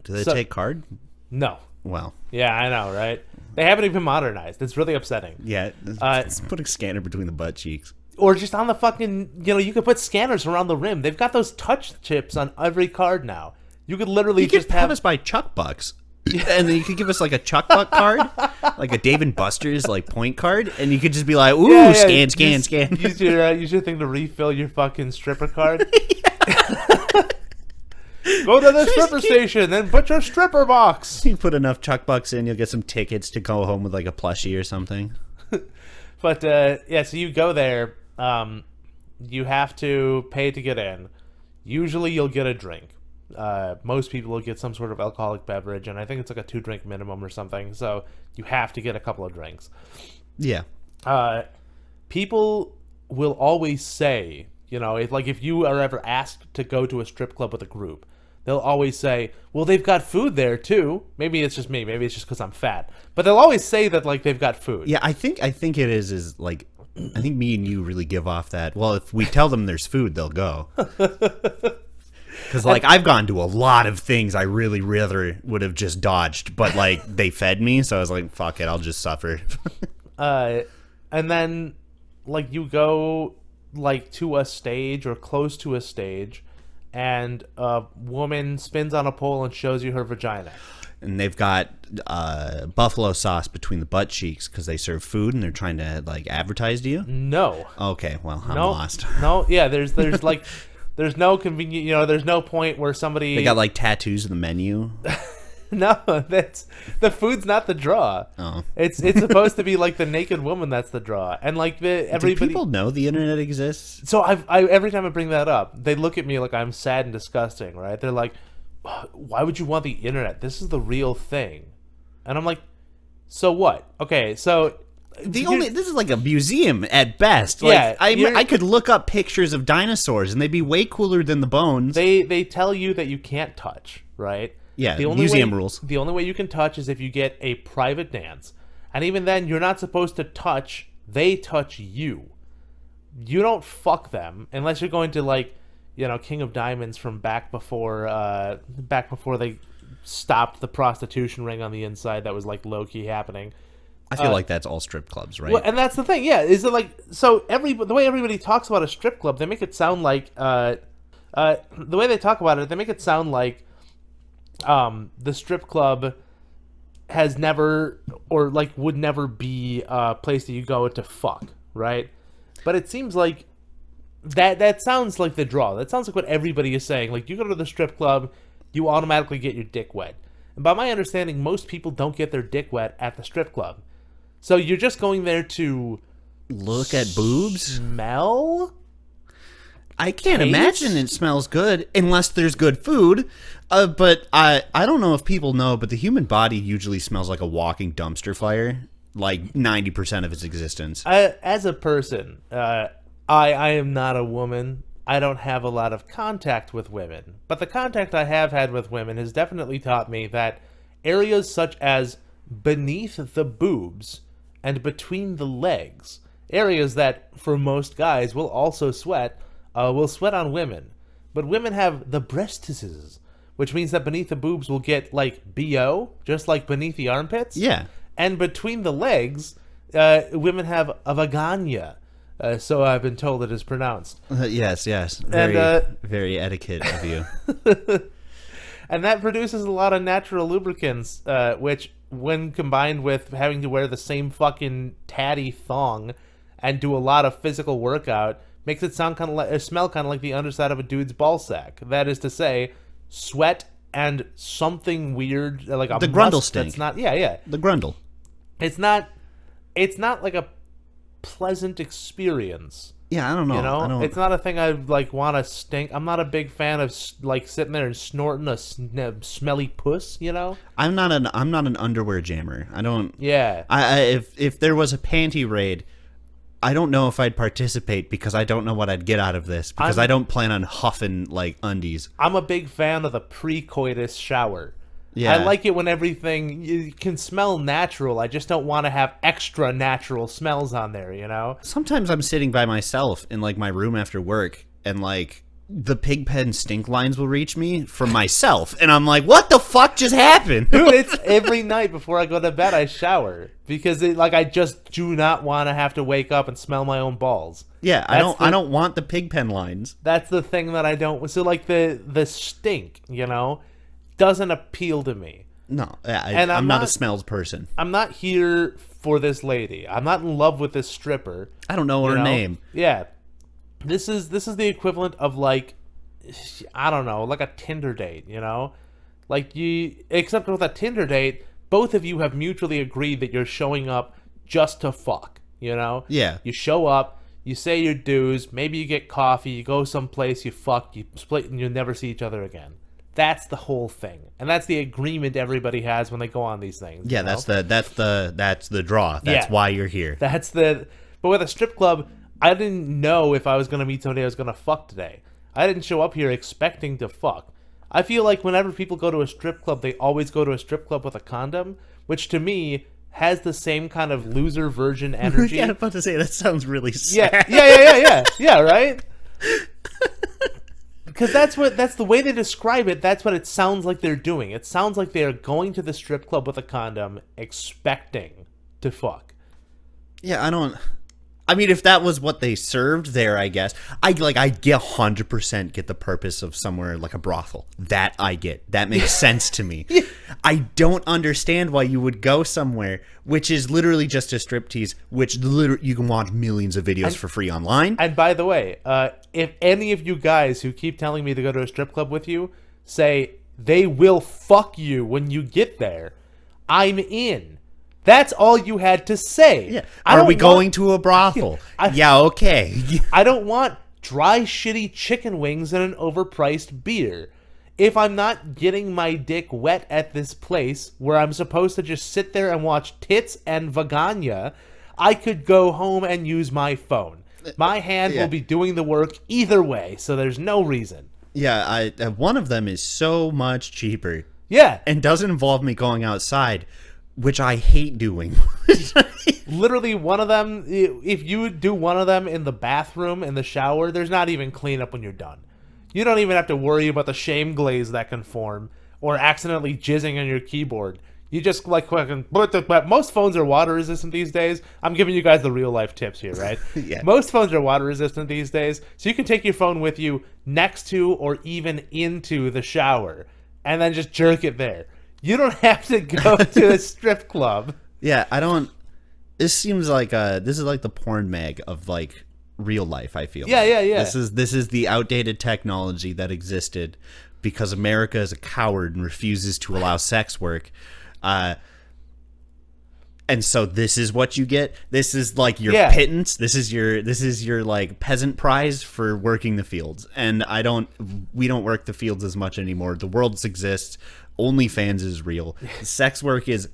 [SPEAKER 2] Do they
[SPEAKER 1] so-
[SPEAKER 2] take card?
[SPEAKER 1] no.
[SPEAKER 2] Well,
[SPEAKER 1] Yeah, I know, right? They haven't even modernized. It's really upsetting.
[SPEAKER 2] yeah. Let's put a scanner between the butt cheeks.
[SPEAKER 1] Or just on the fucking, you could put scanners around the rim. They've got those touch chips on every card now. You could literally
[SPEAKER 2] You could
[SPEAKER 1] just
[SPEAKER 2] have us buy Chuck Bucks. And then you could give us like a Chuck Buck card, like a Dave and Buster's like point card, and you could just be like, "Ooh,
[SPEAKER 1] Yeah,
[SPEAKER 2] scan."
[SPEAKER 1] Use your thing to refill your fucking stripper card. Go to the stripper station and put your stripper box.
[SPEAKER 2] You put enough Chuck Bucks in, you'll get some tickets to go home with like a plushie or something.
[SPEAKER 1] But so you go there. You have to pay to get in. Usually, you'll get a drink. Most people will get some sort of alcoholic beverage, and I think it's like a 2-drink minimum or something. So you have to get a couple of drinks.
[SPEAKER 2] Yeah.
[SPEAKER 1] People will always say, if you are ever asked to go to a strip club with a group, they'll always say, well, they've got food there too. Maybe it's just me. Maybe it's just because I'm fat. But they'll always say that like they've got food.
[SPEAKER 2] Yeah, I think it is like, I think me and you really give off that. Well, if we tell them there's food, they'll go. Because like I've gone to a lot of things I really rather would have just dodged, but like they fed me, so I was like, fuck it, I'll just suffer.
[SPEAKER 1] And then like you go like to a stage or close to a stage, and a woman spins on a pole and shows you her vagina.
[SPEAKER 2] And they've got buffalo sauce between the butt cheeks because they serve food and they're trying to like advertise to you.
[SPEAKER 1] No.
[SPEAKER 2] Okay, well I'm
[SPEAKER 1] No.
[SPEAKER 2] lost.
[SPEAKER 1] No. Yeah. There's like there's no convenient. There's no point where somebody.
[SPEAKER 2] They got like tattoos of the menu.
[SPEAKER 1] No, that's the food's not the draw.
[SPEAKER 2] Oh.
[SPEAKER 1] It's supposed to be like the naked woman that's the draw, and like
[SPEAKER 2] Do
[SPEAKER 1] everybody.
[SPEAKER 2] people know the internet exists?
[SPEAKER 1] So I every time I bring that up, they look at me like I'm sad and disgusting, right? They're like, "Why would you want the internet? This is the real thing," and I'm like, "So what? Okay, so."
[SPEAKER 2] This is like a museum at best.
[SPEAKER 1] Yeah,
[SPEAKER 2] I could look up pictures of dinosaurs and they'd be way cooler than the bones.
[SPEAKER 1] They tell you that you can't touch, right?
[SPEAKER 2] Yeah,
[SPEAKER 1] the only
[SPEAKER 2] museum
[SPEAKER 1] way,
[SPEAKER 2] rules.
[SPEAKER 1] The only way you can touch is if you get a private dance. And even then, you're not supposed to touch. They touch you. You don't fuck them unless you're going to like, King of Diamonds from back before they stopped the prostitution ring on the inside that was like low-key happening.
[SPEAKER 2] I feel like that's all strip clubs, right?
[SPEAKER 1] Well, and that's the thing, yeah. Is it like so? The way everybody talks about a strip club, they make it sound like the way they talk about it, they make it sound like the strip club has never or like would never be a place that you go to fuck, right? But it seems like that sounds like the draw. That sounds like what everybody is saying. Like you go to the strip club, you automatically get your dick wet. And by my understanding, most people don't get their dick wet at the strip club. So you're just going there to
[SPEAKER 2] look at boobs?
[SPEAKER 1] Smell?
[SPEAKER 2] I can't
[SPEAKER 1] Taste?
[SPEAKER 2] imagine it smells good unless there's good food. But I don't know if people know, but the human body usually smells like a walking dumpster fire, like 90% of its existence.
[SPEAKER 1] As a person, I am not a woman. I don't have a lot of contact with women. But the contact I have had with women has definitely taught me that areas such as beneath the boobs and between the legs, areas that for most guys will also sweat on women. But women have the breastises, which means that beneath the boobs will get like BO, just like beneath the armpits.
[SPEAKER 2] Yeah.
[SPEAKER 1] And between the legs, women have a vagina. So I've been told it is pronounced.
[SPEAKER 2] Yes. Very etiquette of you.
[SPEAKER 1] And that produces a lot of natural lubricants, which, when combined with having to wear the same fucking tatty thong and do a lot of physical workout, makes it sound smell kind of like the underside of a dude's ball sack. That is to say, sweat and something weird, like a
[SPEAKER 2] the grundle
[SPEAKER 1] musk
[SPEAKER 2] stink.
[SPEAKER 1] that's not. Yeah.
[SPEAKER 2] The grundle.
[SPEAKER 1] It's not like a pleasant experience.
[SPEAKER 2] Yeah, I don't know.
[SPEAKER 1] You know,
[SPEAKER 2] I don't...
[SPEAKER 1] it's not a thing I like want to stink. I'm not a big fan of like sitting there and snorting a smelly puss. You know,
[SPEAKER 2] I'm not an underwear jammer. I don't.
[SPEAKER 1] Yeah.
[SPEAKER 2] If there was a panty raid, I don't know if I'd participate because I don't know what I'd get out of this because I don't plan on huffing like undies.
[SPEAKER 1] I'm a big fan of the pre-coitus shower.
[SPEAKER 2] Yeah.
[SPEAKER 1] I like it when everything you can smell natural. I just don't want to have extra natural smells on there, you know?
[SPEAKER 2] Sometimes I'm sitting by myself in like my room after work and like the Pigpen stink lines will reach me from myself and I'm like, what the fuck just happened?
[SPEAKER 1] Dude, it's every night before I go to bed I shower because I just do not want to have to wake up and smell my own balls.
[SPEAKER 2] Yeah, I don't want the Pigpen lines.
[SPEAKER 1] That's the thing that I don't. So like the stink, you know, doesn't appeal to me.
[SPEAKER 2] No, I'm not a smells person.
[SPEAKER 1] I'm not here for this lady. I'm not in love with this stripper.
[SPEAKER 2] I don't know her name.
[SPEAKER 1] Yeah. This is the equivalent of like, I don't know, like a Tinder date, you know? Like except with a Tinder date, both of you have mutually agreed that you're showing up just to fuck, you know?
[SPEAKER 2] Yeah.
[SPEAKER 1] You show up, you say your dues, maybe you get coffee, you go someplace, you fuck, you split, and you'll never see each other again. That's the whole thing, and that's the agreement everybody has when they go on these things.
[SPEAKER 2] Yeah,
[SPEAKER 1] you know?
[SPEAKER 2] that's the draw. That's why you're here.
[SPEAKER 1] But with a strip club, I didn't know if I was gonna meet somebody I was gonna fuck today. I didn't show up here expecting to fuck. I feel like whenever people go to a strip club, they always go to a strip club with a condom, which to me has the same kind of loser virgin energy.
[SPEAKER 2] Yeah, I'm about to say that sounds really sad.
[SPEAKER 1] Yeah, right? Because that's the way they describe it. That's what it sounds like they're doing. It sounds like they are going to the strip club with a condom, expecting to fuck.
[SPEAKER 2] Yeah, I mean, if that was what they served there, I guess I get 100% get the purpose of somewhere like a brothel. That I get. That makes sense to me.
[SPEAKER 1] Yeah.
[SPEAKER 2] I don't understand why you would go somewhere which is literally just a striptease, which literally you can watch millions of videos for free online.
[SPEAKER 1] And by the way, if any of you guys who keep telling me to go to a strip club with you say they will fuck you when you get there, I'm in. That's all you had to say.
[SPEAKER 2] Yeah. Are we going to a brothel? Yeah, okay.
[SPEAKER 1] I don't want dry, shitty chicken wings and an overpriced beer. If I'm not getting my dick wet at this place where I'm supposed to just sit there and watch tits and vagina, I could go home and use my phone. My hand will be doing the work either way, so there's no reason.
[SPEAKER 2] Yeah, one of them is so much cheaper.
[SPEAKER 1] Yeah.
[SPEAKER 2] And doesn't involve me going outside, which I hate doing.
[SPEAKER 1] Literally, one of them, if you do one of them in the bathroom, in the shower, there's not even cleanup when you're done. You don't even have to worry about the shame glaze that can form or accidentally jizzing on your keyboard. You just like fucking. But most phones are water resistant these days. I'm giving you guys the real life tips here, right?
[SPEAKER 2] Yeah.
[SPEAKER 1] Most phones are water resistant these days, so you can take your phone with you next to or even into the shower and then just jerk it there. You don't have to go to a strip club.
[SPEAKER 2] Yeah, I don't. This seems like this is like the porn mag of like real life. I feel.
[SPEAKER 1] Yeah.
[SPEAKER 2] This is the outdated technology that existed because America is a coward and refuses to allow sex work. And so this is what you get. This is like your pittance. This is your like peasant prize for working the fields. And we don't work the fields as much anymore. The world exists. OnlyFans is real. Sex work is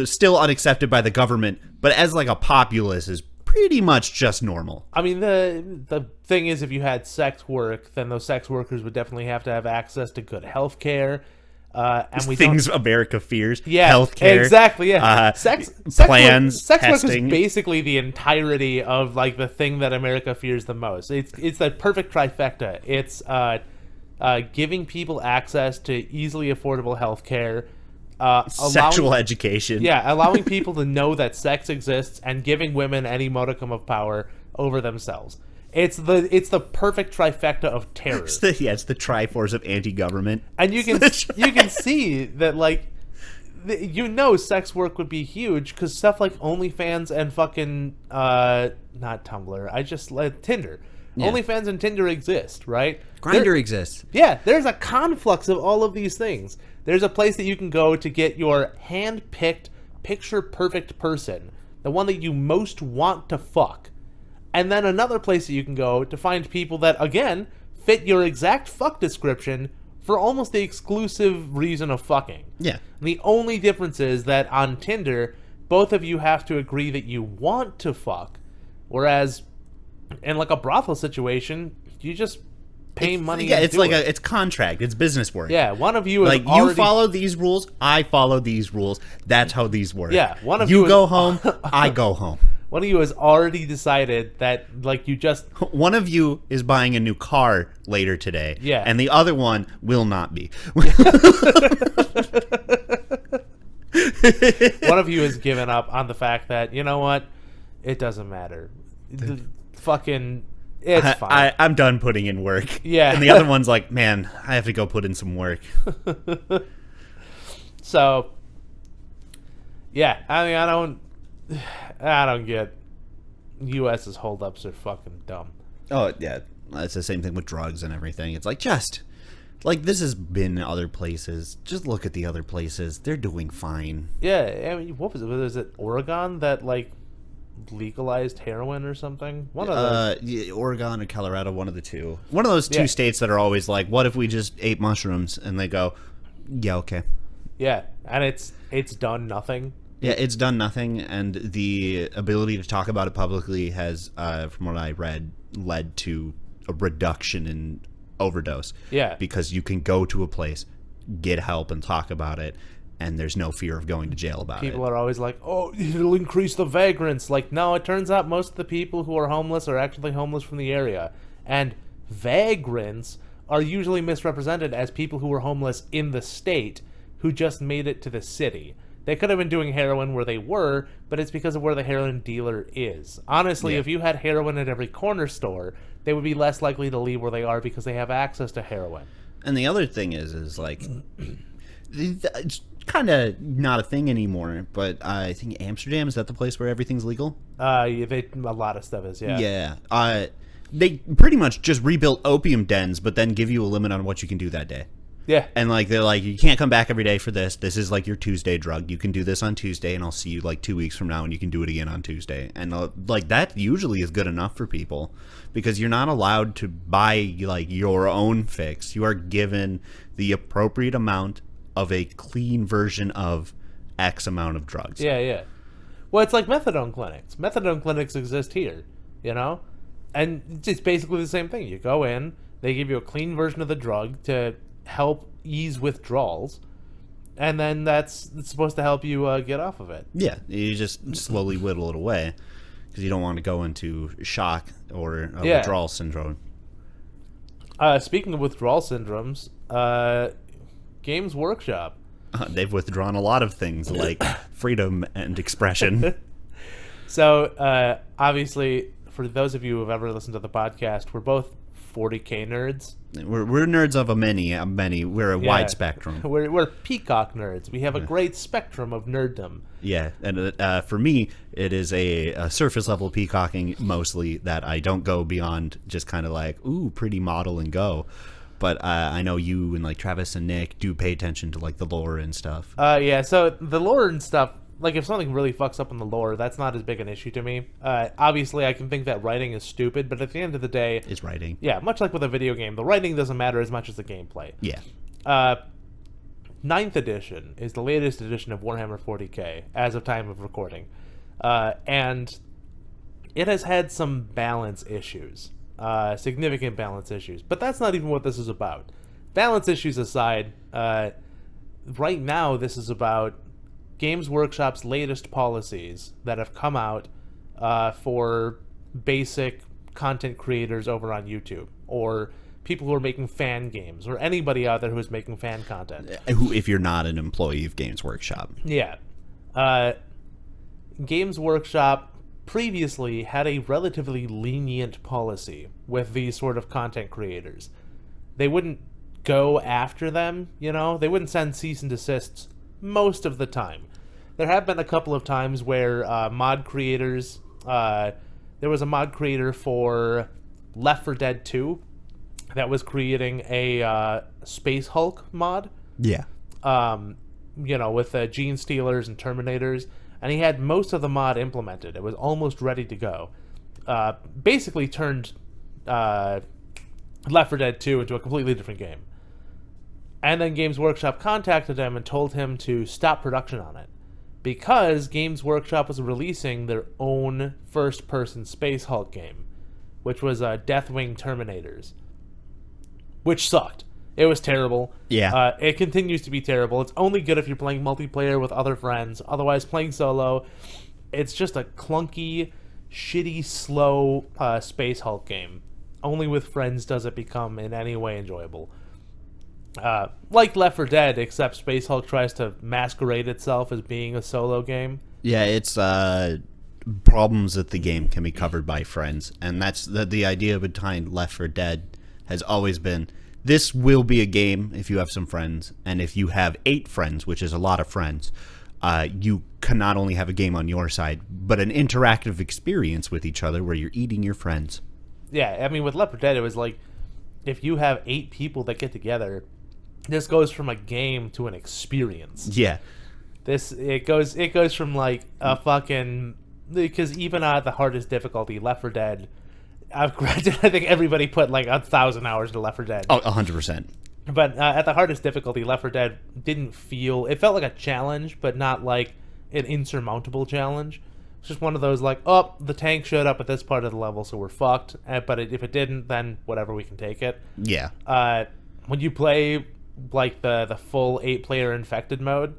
[SPEAKER 2] still unaccepted by the government, but as like a populace is pretty much just normal.
[SPEAKER 1] I mean, the thing is, if you had sex work, then those sex workers would definitely have to have access to good health care. And
[SPEAKER 2] things America fears.
[SPEAKER 1] Yeah,
[SPEAKER 2] healthcare,
[SPEAKER 1] exactly. Yeah, sex
[SPEAKER 2] plans,
[SPEAKER 1] sex work
[SPEAKER 2] testing.
[SPEAKER 1] is basically the entirety of like the thing that America fears the most. It's the perfect trifecta. It's giving people access to easily affordable healthcare,
[SPEAKER 2] sexual education.
[SPEAKER 1] Yeah, allowing people to know that sex exists and giving women any modicum of power. over themselves. It's the perfect trifecta of terror.
[SPEAKER 2] It's the Triforce of anti-government.
[SPEAKER 1] And you can see that, like, sex work would be huge because stuff like OnlyFans and fucking not Tumblr, Tinder. Yeah. OnlyFans and Tinder exist, right?
[SPEAKER 2] Grindr exists.
[SPEAKER 1] Yeah, there's a conflux of all of these things. There's a place that you can go to get your hand-picked, picture-perfect person, the one that you most want to fuck. And then another place that you can go to find people that, again, fit your exact fuck description for almost the exclusive reason of fucking.
[SPEAKER 2] Yeah.
[SPEAKER 1] And the only difference is that on Tinder, both of you have to agree that you want to fuck, whereas in like a brothel situation, you just pay money.
[SPEAKER 2] Yeah, it's like it's contract. It's business work.
[SPEAKER 1] Yeah, one of you is
[SPEAKER 2] like
[SPEAKER 1] already...
[SPEAKER 2] you follow these rules, I follow these rules. That's how these work.
[SPEAKER 1] Yeah, one of
[SPEAKER 2] you go home, I go home.
[SPEAKER 1] One of you has already decided that, like, you just...
[SPEAKER 2] One of you is buying a new car later today.
[SPEAKER 1] Yeah.
[SPEAKER 2] And the other one will not be.
[SPEAKER 1] One of you has given up on the fact that, you know what? It doesn't matter. Fucking... It's fine.
[SPEAKER 2] I'm done putting in work.
[SPEAKER 1] Yeah.
[SPEAKER 2] And the other one's like, man, I have to go put in some work.
[SPEAKER 1] So, yeah. I mean, I don't get... U.S.'s holdups are fucking dumb.
[SPEAKER 2] Oh, yeah. It's the same thing with drugs and everything. It's like, this has been in other places. Just look at the other places. They're doing fine.
[SPEAKER 1] Yeah. I mean, what was it? Was it Oregon that, like, legalized heroin or something? One of those.
[SPEAKER 2] Yeah, Oregon or Colorado, one of the two. One of those two states that are always like, what if we just ate mushrooms? And they go, yeah, okay.
[SPEAKER 1] Yeah. And it's done nothing.
[SPEAKER 2] Yeah, it's done nothing, and the ability to talk about it publicly has, from what I read, led to a reduction in overdose.
[SPEAKER 1] Yeah.
[SPEAKER 2] Because you can go to a place, get help, and talk about it, and there's no fear of going to jail about it.
[SPEAKER 1] People are always like, oh, it'll increase the vagrants. Like, no, it turns out most of the people who are homeless are actually homeless from the area. And vagrants are usually misrepresented as people who were homeless in the state who just made it to the city. They could have been doing heroin where they were, but it's because of where the heroin dealer is. Honestly, if you had heroin at every corner store, they would be less likely to leave where they are because they have access to heroin.
[SPEAKER 2] And the other thing is like, it's kind of not a thing anymore, but I think Amsterdam, is that the place where everything's legal?
[SPEAKER 1] A lot of stuff is, yeah.
[SPEAKER 2] Yeah. They pretty much just rebuilt opium dens, but then give you a limit on what you can do that day.
[SPEAKER 1] Yeah.
[SPEAKER 2] And, like, they're like, you can't come back every day for this. This is, like, your Tuesday drug. You can do this on Tuesday, and I'll see you, like, 2 weeks from now, and you can do it again on Tuesday. And, like, that usually is good enough for people because you're not allowed to buy, like, your own fix. You are given the appropriate amount of a clean version of X amount of drugs.
[SPEAKER 1] Yeah, yeah. Well, it's like methadone clinics. Methadone clinics exist here, you know? And it's basically the same thing. You go in, they give you a clean version of the drug to help ease withdrawals, and then it's supposed to help you get off of it.
[SPEAKER 2] Yeah, you just slowly whittle it away because you don't want to go into shock or withdrawal syndrome.
[SPEAKER 1] Speaking of withdrawal syndromes, Games Workshop.
[SPEAKER 2] They've withdrawn a lot of things like freedom and expression.
[SPEAKER 1] So, obviously, for those of you who have ever listened to the podcast, we're both 40K nerds.
[SPEAKER 2] We're nerds of a many. We're a wide spectrum.
[SPEAKER 1] We're peacock nerds. We have a great spectrum of nerddom.
[SPEAKER 2] Yeah, and for me, it is a surface level peacocking mostly that I don't go beyond just kind of like, ooh, pretty model and go. But I know you and like Travis and Nick do pay attention to like the lore and stuff.
[SPEAKER 1] Yeah, so the lore and stuff, like if something really fucks up in the lore, that's not as big an issue to me. Obviously, I can think that writing is stupid, but at the end of the day...
[SPEAKER 2] It's writing.
[SPEAKER 1] Yeah, much like with a video game, the writing doesn't matter as much as the gameplay.
[SPEAKER 2] Yeah.
[SPEAKER 1] 9th edition is the latest edition of Warhammer 40K, as of time of recording. And it has had some balance issues. Significant balance issues. But that's not even what this is about. Balance issues aside, right now this is about Games Workshop's latest policies that have come out for basic content creators over on YouTube, or people who are making fan games, or anybody out there who is making fan content.
[SPEAKER 2] If you're not an employee of Games Workshop.
[SPEAKER 1] Yeah. Games Workshop previously had a relatively lenient policy with these sort of content creators. They wouldn't go after them, they wouldn't send cease and desists most of the time. There have been a couple of times where mod creators, there was a mod creator for Left 4 Dead 2 that was creating a Space Hulk mod.
[SPEAKER 2] Yeah.
[SPEAKER 1] With Gene Stealers and Terminators, and he had most of the mod implemented. It was almost ready to go. Basically turned Left 4 Dead 2 into a completely different game. And then Games Workshop contacted him and told him to stop production on it, because Games Workshop was releasing their own first-person Space Hulk game, which was Deathwing Terminators, which sucked. It was terrible.
[SPEAKER 2] Yeah.
[SPEAKER 1] It continues to be terrible. It's only good if you're playing multiplayer with other friends. Otherwise, playing solo, it's just a clunky, shitty, slow Space Hulk game. Only with friends does it become in any way enjoyable. Like Left 4 Dead, except Space Hulk tries to masquerade itself as being a solo game.
[SPEAKER 2] Yeah, it's problems with the game can be covered by friends, and that's the idea behind Left 4 Dead has always been, this will be a game if you have some friends, and if you have 8 friends, which is a lot of friends, you can not only have a game on your side, but an interactive experience with each other where you're eating your friends.
[SPEAKER 1] Yeah, I mean, with Left 4 Dead, it was like, if you have 8 people that get together, this goes from a game to an experience.
[SPEAKER 2] Yeah.
[SPEAKER 1] It goes from like a fucking, because even at the hardest difficulty, Left 4 Dead, granted, I think everybody put like 1,000 hours into Left 4 Dead.
[SPEAKER 2] Oh, 100%.
[SPEAKER 1] But at the hardest difficulty, Left 4 Dead it felt like a challenge, but not like an insurmountable challenge. It's just one of those like, oh, the tank showed up at this part of the level, so we're fucked. But if it didn't, then whatever, we can take it.
[SPEAKER 2] Yeah.
[SPEAKER 1] When you play like the full 8-player infected mode,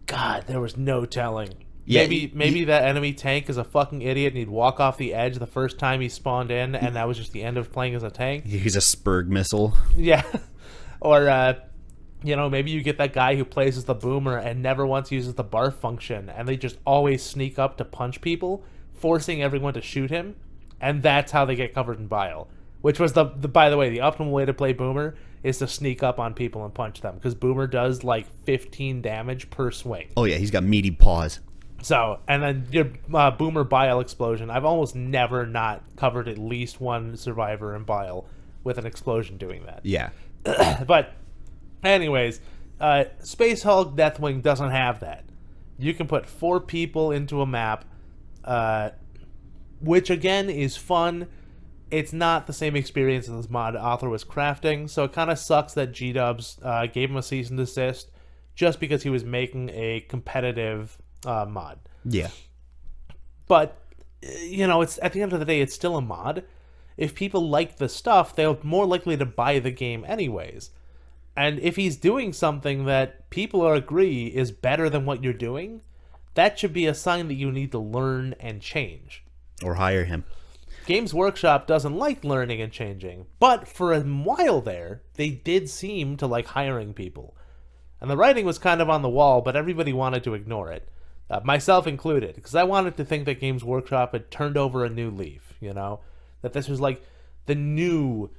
[SPEAKER 1] God, there was no telling.
[SPEAKER 2] Yeah,
[SPEAKER 1] maybe that enemy tank is a fucking idiot and he'd walk off the edge the first time he spawned in, and that was just the end of playing as a tank.
[SPEAKER 2] He's a Spurg missile.
[SPEAKER 1] Yeah. Or maybe you get that guy who plays as the boomer and never once uses the barf function, and they just always sneak up to punch people, forcing everyone to shoot him, and that's how they get covered in bile. Which was by the way, the optimal way to play boomer is to sneak up on people and punch them, because boomer does like 15 damage per swing.
[SPEAKER 2] Oh yeah, he's got meaty paws.
[SPEAKER 1] So, and then your boomer bile explosion. I've almost never not covered at least one survivor in bile with an explosion doing that.
[SPEAKER 2] Yeah.
[SPEAKER 1] But anyways, Space Hulk Deathwing doesn't have that. You can put 4 people into a map, which again is fun. It's not the same experience as mod author was crafting, so it kind of sucks that G-Dubs gave him a cease and desist just because he was making a competitive mod.
[SPEAKER 2] Yeah.
[SPEAKER 1] But, it's at the end of the day, it's still a mod. If people like the stuff, they're more likely to buy the game anyways. And if he's doing something that people agree is better than what you're doing, that should be a sign that you need to learn and change.
[SPEAKER 2] Or hire him.
[SPEAKER 1] Games Workshop doesn't like learning and changing, but for a while there, they did seem to like hiring people. And the writing was kind of on the wall, but everybody wanted to ignore it. Myself included, because I wanted to think that Games Workshop had turned over a new leaf, That this was like the new,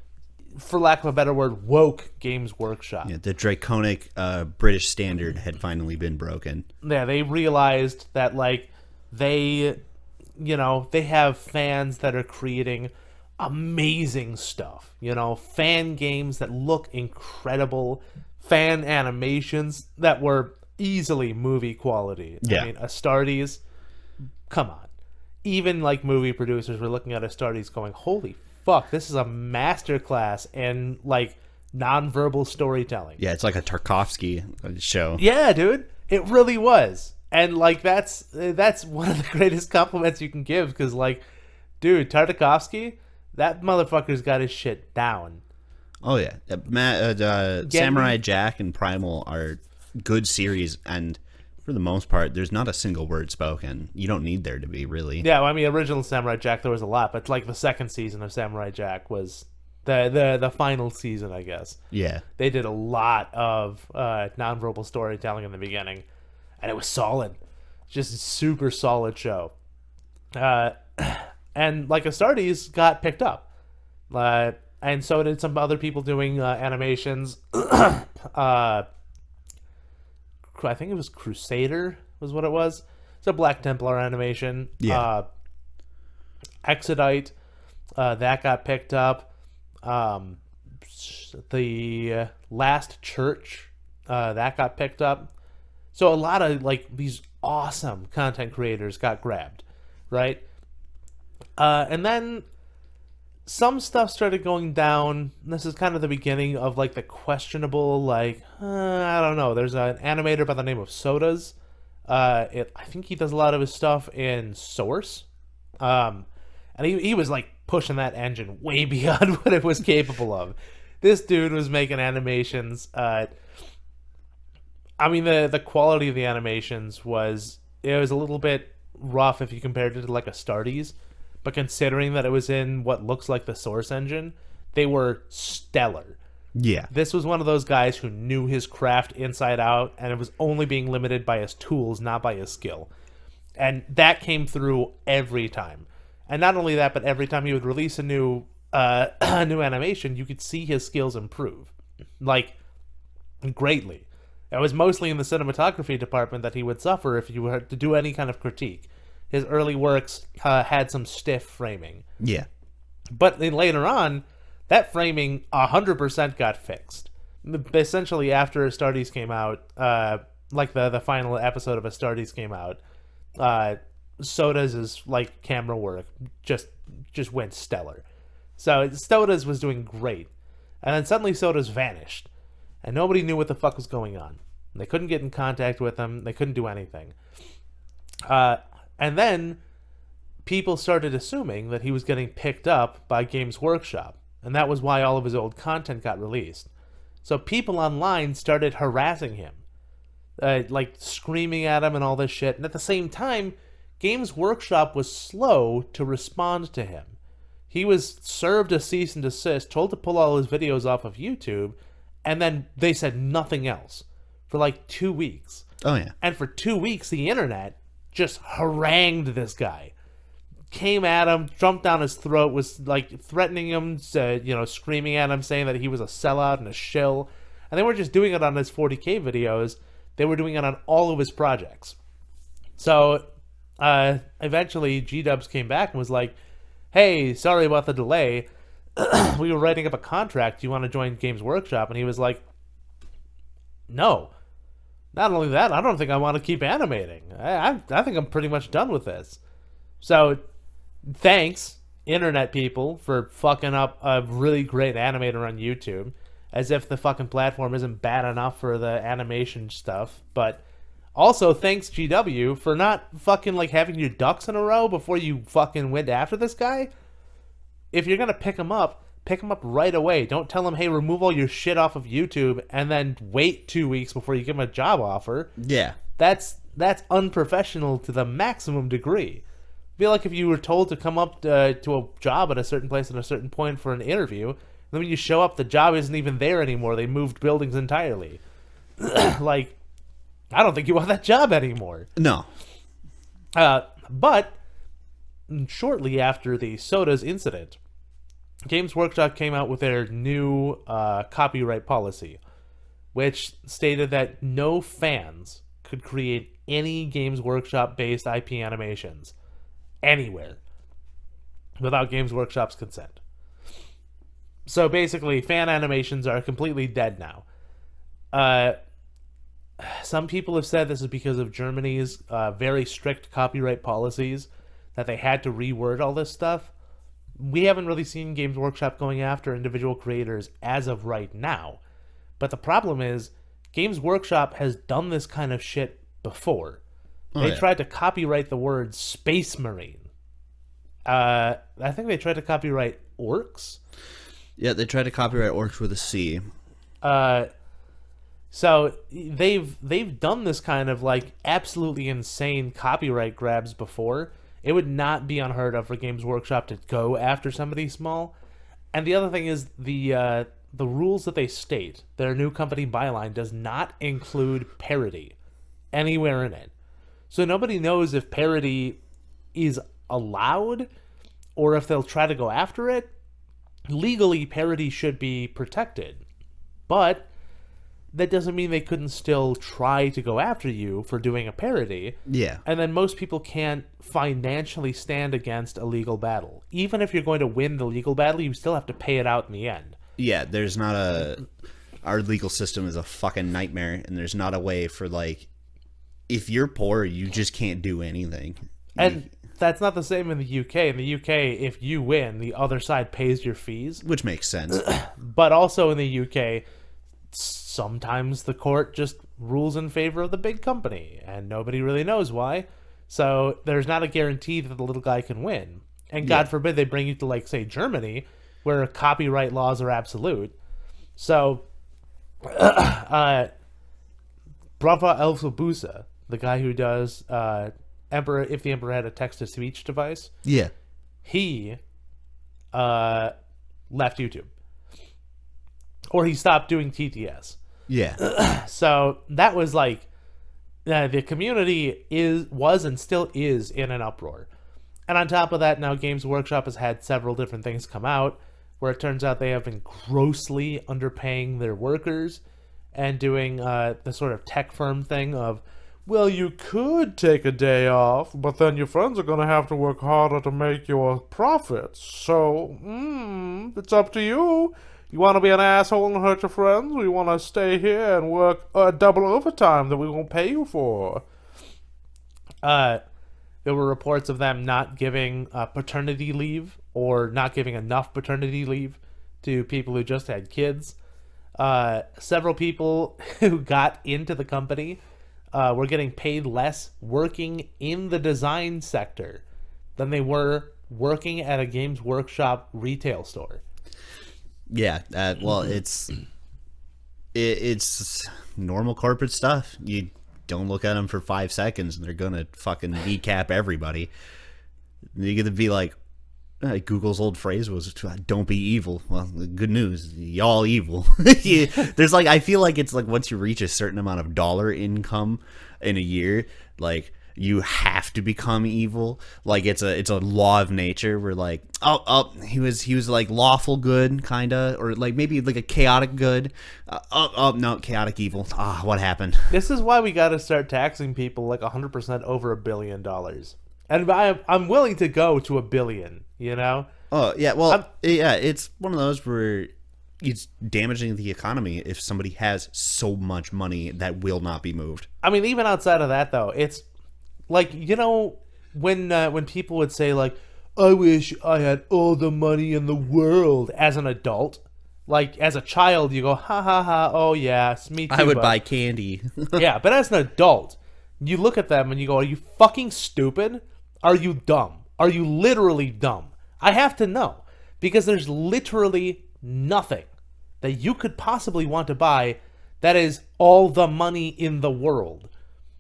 [SPEAKER 1] for lack of a better word, woke Games Workshop.
[SPEAKER 2] Yeah, the draconic British standard had finally been broken.
[SPEAKER 1] Yeah, they realized that, like, they have fans that are creating amazing stuff. Fan games that look incredible, fan animations that were easily movie quality.
[SPEAKER 2] Yeah.
[SPEAKER 1] I mean, Astartes, come on. Even like movie producers were looking at Astartes going, holy fuck, this is a masterclass in like nonverbal storytelling.
[SPEAKER 2] Yeah, it's like a Tarkovsky show.
[SPEAKER 1] Yeah, dude. It really was. And like that's one of the greatest compliments you can give, because like, dude, Tartakovsky, that motherfucker's got his shit down.
[SPEAKER 2] Oh yeah, Samurai Jack and Primal are good series, and for the most part, there's not a single word spoken. You don't need there to be, really.
[SPEAKER 1] Yeah, well, I mean, original Samurai Jack, there was a lot, but like the second season of Samurai Jack was the final season, I guess.
[SPEAKER 2] Yeah,
[SPEAKER 1] they did a lot of nonverbal storytelling in the beginning, and it was solid, just a super solid show. And like Astartes got picked up, and so did some other people doing animations. I think it was Crusader was what it was. It's a Black Templar animation.
[SPEAKER 2] Yeah.
[SPEAKER 1] Exodite, that got picked up. The Last Church, that got picked up. So a lot of like these awesome content creators got grabbed, right? And then some stuff started going down. This is kind of the beginning of like the questionable, like I don't know. There's an animator by the name of Sodas. I think he does a lot of his stuff in Source, and he was like pushing that engine way beyond what it was capable of. This dude was making animations. I mean, the quality of the animations was a little bit rough if you compared it to like Astartes. But considering that it was in what looks like the Source engine, they were stellar.
[SPEAKER 2] Yeah.
[SPEAKER 1] This was one of those guys who knew his craft inside out, and it was only being limited by his tools, not by his skill. And that came through every time. And not only that, but every time he would release a new animation, you could see his skills improve. Like, greatly. It was mostly in the cinematography department that he would suffer if you were to do any kind of critique. His early works had some stiff framing.
[SPEAKER 2] Yeah.
[SPEAKER 1] But then later on, that framing 100% got fixed. Essentially, after Astartes came out, like the final episode of Astartes came out, Soda's like camera work just went stellar. So Soda's was doing great. And then suddenly Soda's vanished. And nobody knew what the fuck was going on. They couldn't get in contact with him. They couldn't do anything. And then people started assuming that he was getting picked up by Games Workshop, and that was why all of his old content got released. So people online started harassing him, like screaming at him and all this shit. And at the same time, Games Workshop was slow to respond to him. He was served a cease and desist, told to pull all his videos off of YouTube, and then they said nothing else for like 2 weeks.
[SPEAKER 2] Oh, yeah.
[SPEAKER 1] And for 2 weeks, the internet just harangued this guy, came at him, jumped down his throat, was like threatening him, screaming at him, saying that he was a sellout and a shill. And they weren't just doing it on his 40K videos, they were doing it on all of his projects. So eventually G-Dubs came back and was like, hey, sorry about the delay. We were writing up a contract. Do you want to join Games Workshop? And he was like, no. Not only that, I don't think I want to keep animating. I think I'm pretty much done with this. So, thanks, internet people, for fucking up a really great animator on YouTube. As if the fucking platform isn't bad enough for the animation stuff. But also, thanks, GW, for not fucking, like, having your ducks in a row before you fucking went after this guy. If you're gonna pick him up right away. Don't tell him, hey, remove all your shit off of YouTube and then wait 2 weeks before you give him a job offer.
[SPEAKER 2] Yeah.
[SPEAKER 1] That's unprofessional to the maximum degree. I feel like if you were told to come up to a job at a certain place at a certain point for an interview, and then when you show up, the job isn't even there anymore. They moved buildings entirely. Like, I don't think you want that job anymore.
[SPEAKER 2] No.
[SPEAKER 1] But shortly after the Sodas incident, Games Workshop came out with their new copyright policy, which stated that no fans could create any Games Workshop-based IP animations anywhere without Games Workshop's consent. So basically, fan animations are completely dead now. Some people have said this is because of Germany's very strict copyright policies, that they had to reword all this stuff. We haven't really seen Games Workshop going after individual creators as of right now. But the problem is, Games Workshop has done this kind of shit before. They tried to copyright the word Space Marine. I think they tried to copyright orcs.
[SPEAKER 2] Yeah, they tried to copyright orcs with a C.
[SPEAKER 1] So they've done this kind of like absolutely insane copyright grabs before. It would not be unheard of for Games Workshop to go after somebody small. And the other thing is the rules that they state, their new company byline does not include parody anywhere in it. So nobody knows if parody is allowed or if they'll try to go after it, legally parody should be protected. But that doesn't mean they couldn't still try to go after you for doing a parody.
[SPEAKER 2] Yeah.
[SPEAKER 1] And then most people can't financially stand against a legal battle. Even if you're going to win the legal battle, you still have to pay it out in the end.
[SPEAKER 2] Yeah, there's not a... Our legal system is a fucking nightmare, and there's not a way for, like... If you're poor, you just can't do anything.
[SPEAKER 1] And that's not the same in the UK. In the UK, if you win, the other side pays your fees.
[SPEAKER 2] Which makes sense.
[SPEAKER 1] But also in the UK... sometimes the court just rules in favor of the big company, and nobody really knows why. So there's not a guarantee that the little guy can win. And God forbid they bring you to, like, say, Germany, where copyright laws are absolute. So, Brava Elfabusa, the guy who does Emperor, If the Emperor Had a Text-to-Speech Device,
[SPEAKER 2] Yeah.
[SPEAKER 1] he left YouTube. Or he stopped doing TTS.
[SPEAKER 2] Yeah.
[SPEAKER 1] So that was like the community was and still is in an uproar. And on top of that, now Games Workshop has had several different things come out where it turns out they have been grossly underpaying their workers and doing the sort of tech firm thing of, well, you could take a day off, but then your friends are going to have to work harder to make your profits. So, it's up to you. You want to be an asshole and hurt your friends, or you want to stay here and work double overtime that we won't pay you for? There were reports of them not giving paternity leave or not giving enough paternity leave to people who just had kids. Several people who got into the company were getting paid less working in the design sector than they were working at a Games Workshop retail store.
[SPEAKER 2] Yeah, well, it's normal corporate stuff. You don't look at them for 5 seconds, and they're gonna fucking kneecap everybody. You get to be like, Google's old phrase was, "Don't be evil." Well, good news, y'all evil. There's like, I feel like it's like once you reach a certain amount of dollar income in a year, like, you have to become evil. Like it's a law of nature. Where like, he was like lawful good, kinda, or like maybe like a chaotic good. No, chaotic evil. What happened?
[SPEAKER 1] This is why we got to start taxing people like 100% over $1 billion, and I'm willing to go to $1 billion. You know?
[SPEAKER 2] Oh yeah, well, yeah, it's one of those where it's damaging the economy if somebody has so much money that will not be moved.
[SPEAKER 1] I mean, even outside of that, though, it's like, you know, when people would say, like, I wish I had all the money in the world as an adult. Like, as a child, you go, ha ha ha, oh yeah, me too.
[SPEAKER 2] I would buy candy.
[SPEAKER 1] Yeah, but as an adult, you look at them and you go, are you fucking stupid? Are you dumb? Are you literally dumb? I have to know. Because there's literally nothing that you could possibly want to buy that is all the money in the world.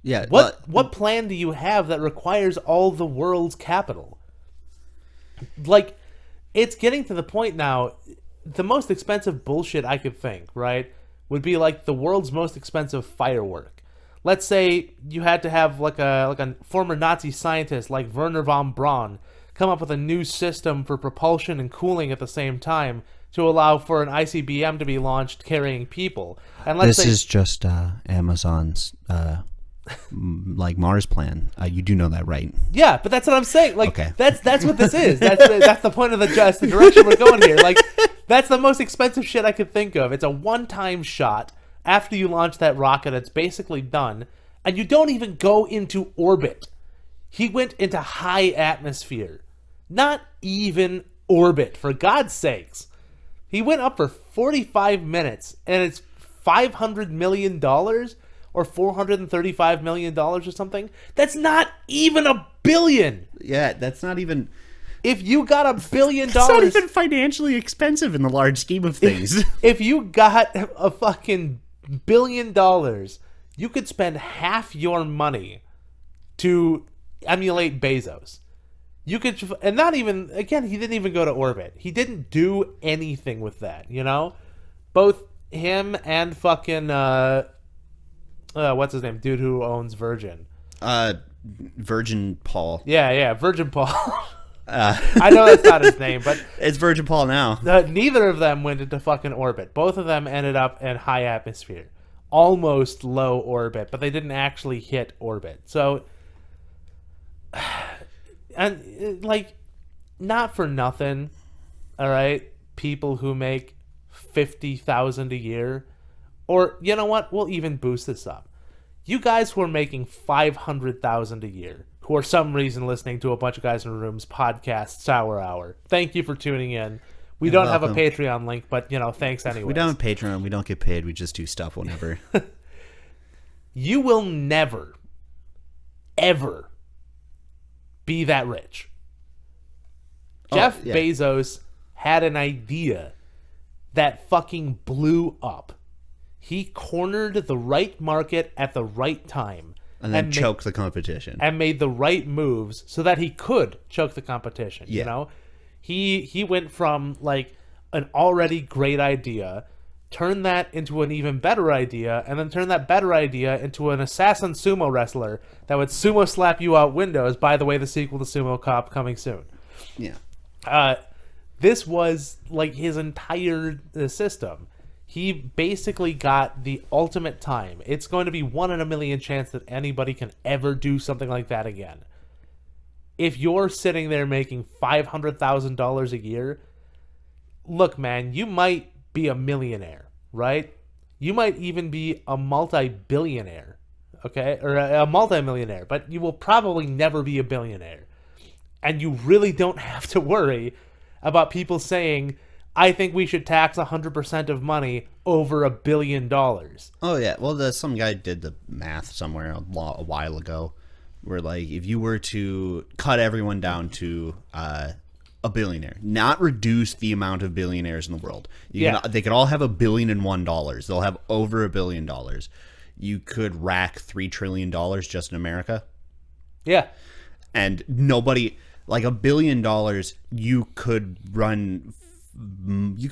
[SPEAKER 2] Yeah.
[SPEAKER 1] What plan do you have that requires all the world's capital? Like, it's getting to the point now, the most expensive bullshit I could think, right, would be like the world's most expensive firework. Let's say you had to have like a former Nazi scientist like Werner von Braun come up with a new system for propulsion and cooling at the same time to allow for an ICBM to be launched carrying people. And let's say,
[SPEAKER 2] is just Amazon's like Mars plan. You do know that, right?
[SPEAKER 1] Yeah, but that's what I'm saying. Like,
[SPEAKER 2] okay.
[SPEAKER 1] That's what this is. That's the point of the direction we're going here. Like, that's the most expensive shit I could think of. It's a one-time shot. After you launch that rocket, it's basically done, and you don't even go into orbit. He went into high atmosphere, not even orbit. For God's sakes, he went up for 45 minutes, and it's $500 million. Or $435 million or something. That's not even $1 billion.
[SPEAKER 2] Yeah, that's not even...
[SPEAKER 1] If you got $1 billion...
[SPEAKER 2] It's not even financially expensive in the large scheme of things.
[SPEAKER 1] If you got a fucking $1 billion, you could spend half your money to emulate Bezos. You could... And not even... Again, he didn't even go to orbit. He didn't do anything with that, you know? Both him and fucking... what's his name? Dude who owns Virgin.
[SPEAKER 2] Virgin Paul.
[SPEAKER 1] Yeah, Virgin Paul. I know that's not his name, but
[SPEAKER 2] It's Virgin Paul now.
[SPEAKER 1] neither of them went into fucking orbit. Both of them ended up in high atmosphere. Almost low orbit, but they didn't actually hit orbit. So, and like, not for nothing, all right, people who make 50,000 a year, or you know what, we'll even boost this up. You guys who are making 500,000 a year, who are some reason listening to a bunch of guys in rooms podcast Sour Hour, thank you for tuning in. We don't have a Patreon link, but thanks anyway.
[SPEAKER 2] We don't have Patreon. We don't get paid. We just do stuff whenever.
[SPEAKER 1] You will never, ever be that rich. Jeff Bezos had an idea that fucking blew up. He cornered the right market at the right time.
[SPEAKER 2] And then choked the competition.
[SPEAKER 1] And made the right moves so that he could choke the competition.
[SPEAKER 2] Yeah.
[SPEAKER 1] He went from like an already great idea, turned that into an even better idea, and then turned that better idea into an assassin sumo wrestler that would sumo slap you out windows. By the way, the sequel to Sumo Cop coming soon.
[SPEAKER 2] Yeah.
[SPEAKER 1] This was like his entire system. He basically got the ultimate time. It's going to be 1 in a million chance that anybody can ever do something like that again. If you're sitting there making $500,000 a year, look, man, you might be a millionaire, right? You might even be a multi-billionaire, okay? Or a multi-millionaire, but you will probably never be a billionaire. And you really don't have to worry about people saying, I think we should tax 100% of money over $1 billion.
[SPEAKER 2] Oh, yeah. Well, some guy did the math somewhere a while ago where, like, if you were to cut everyone down to a billionaire, not reduce the amount of billionaires in the world. They could all have $1,001,000,000. They'll have over $1 billion. You could rack $3 trillion just in America.
[SPEAKER 1] Yeah.
[SPEAKER 2] And nobody, like $1 billion, you could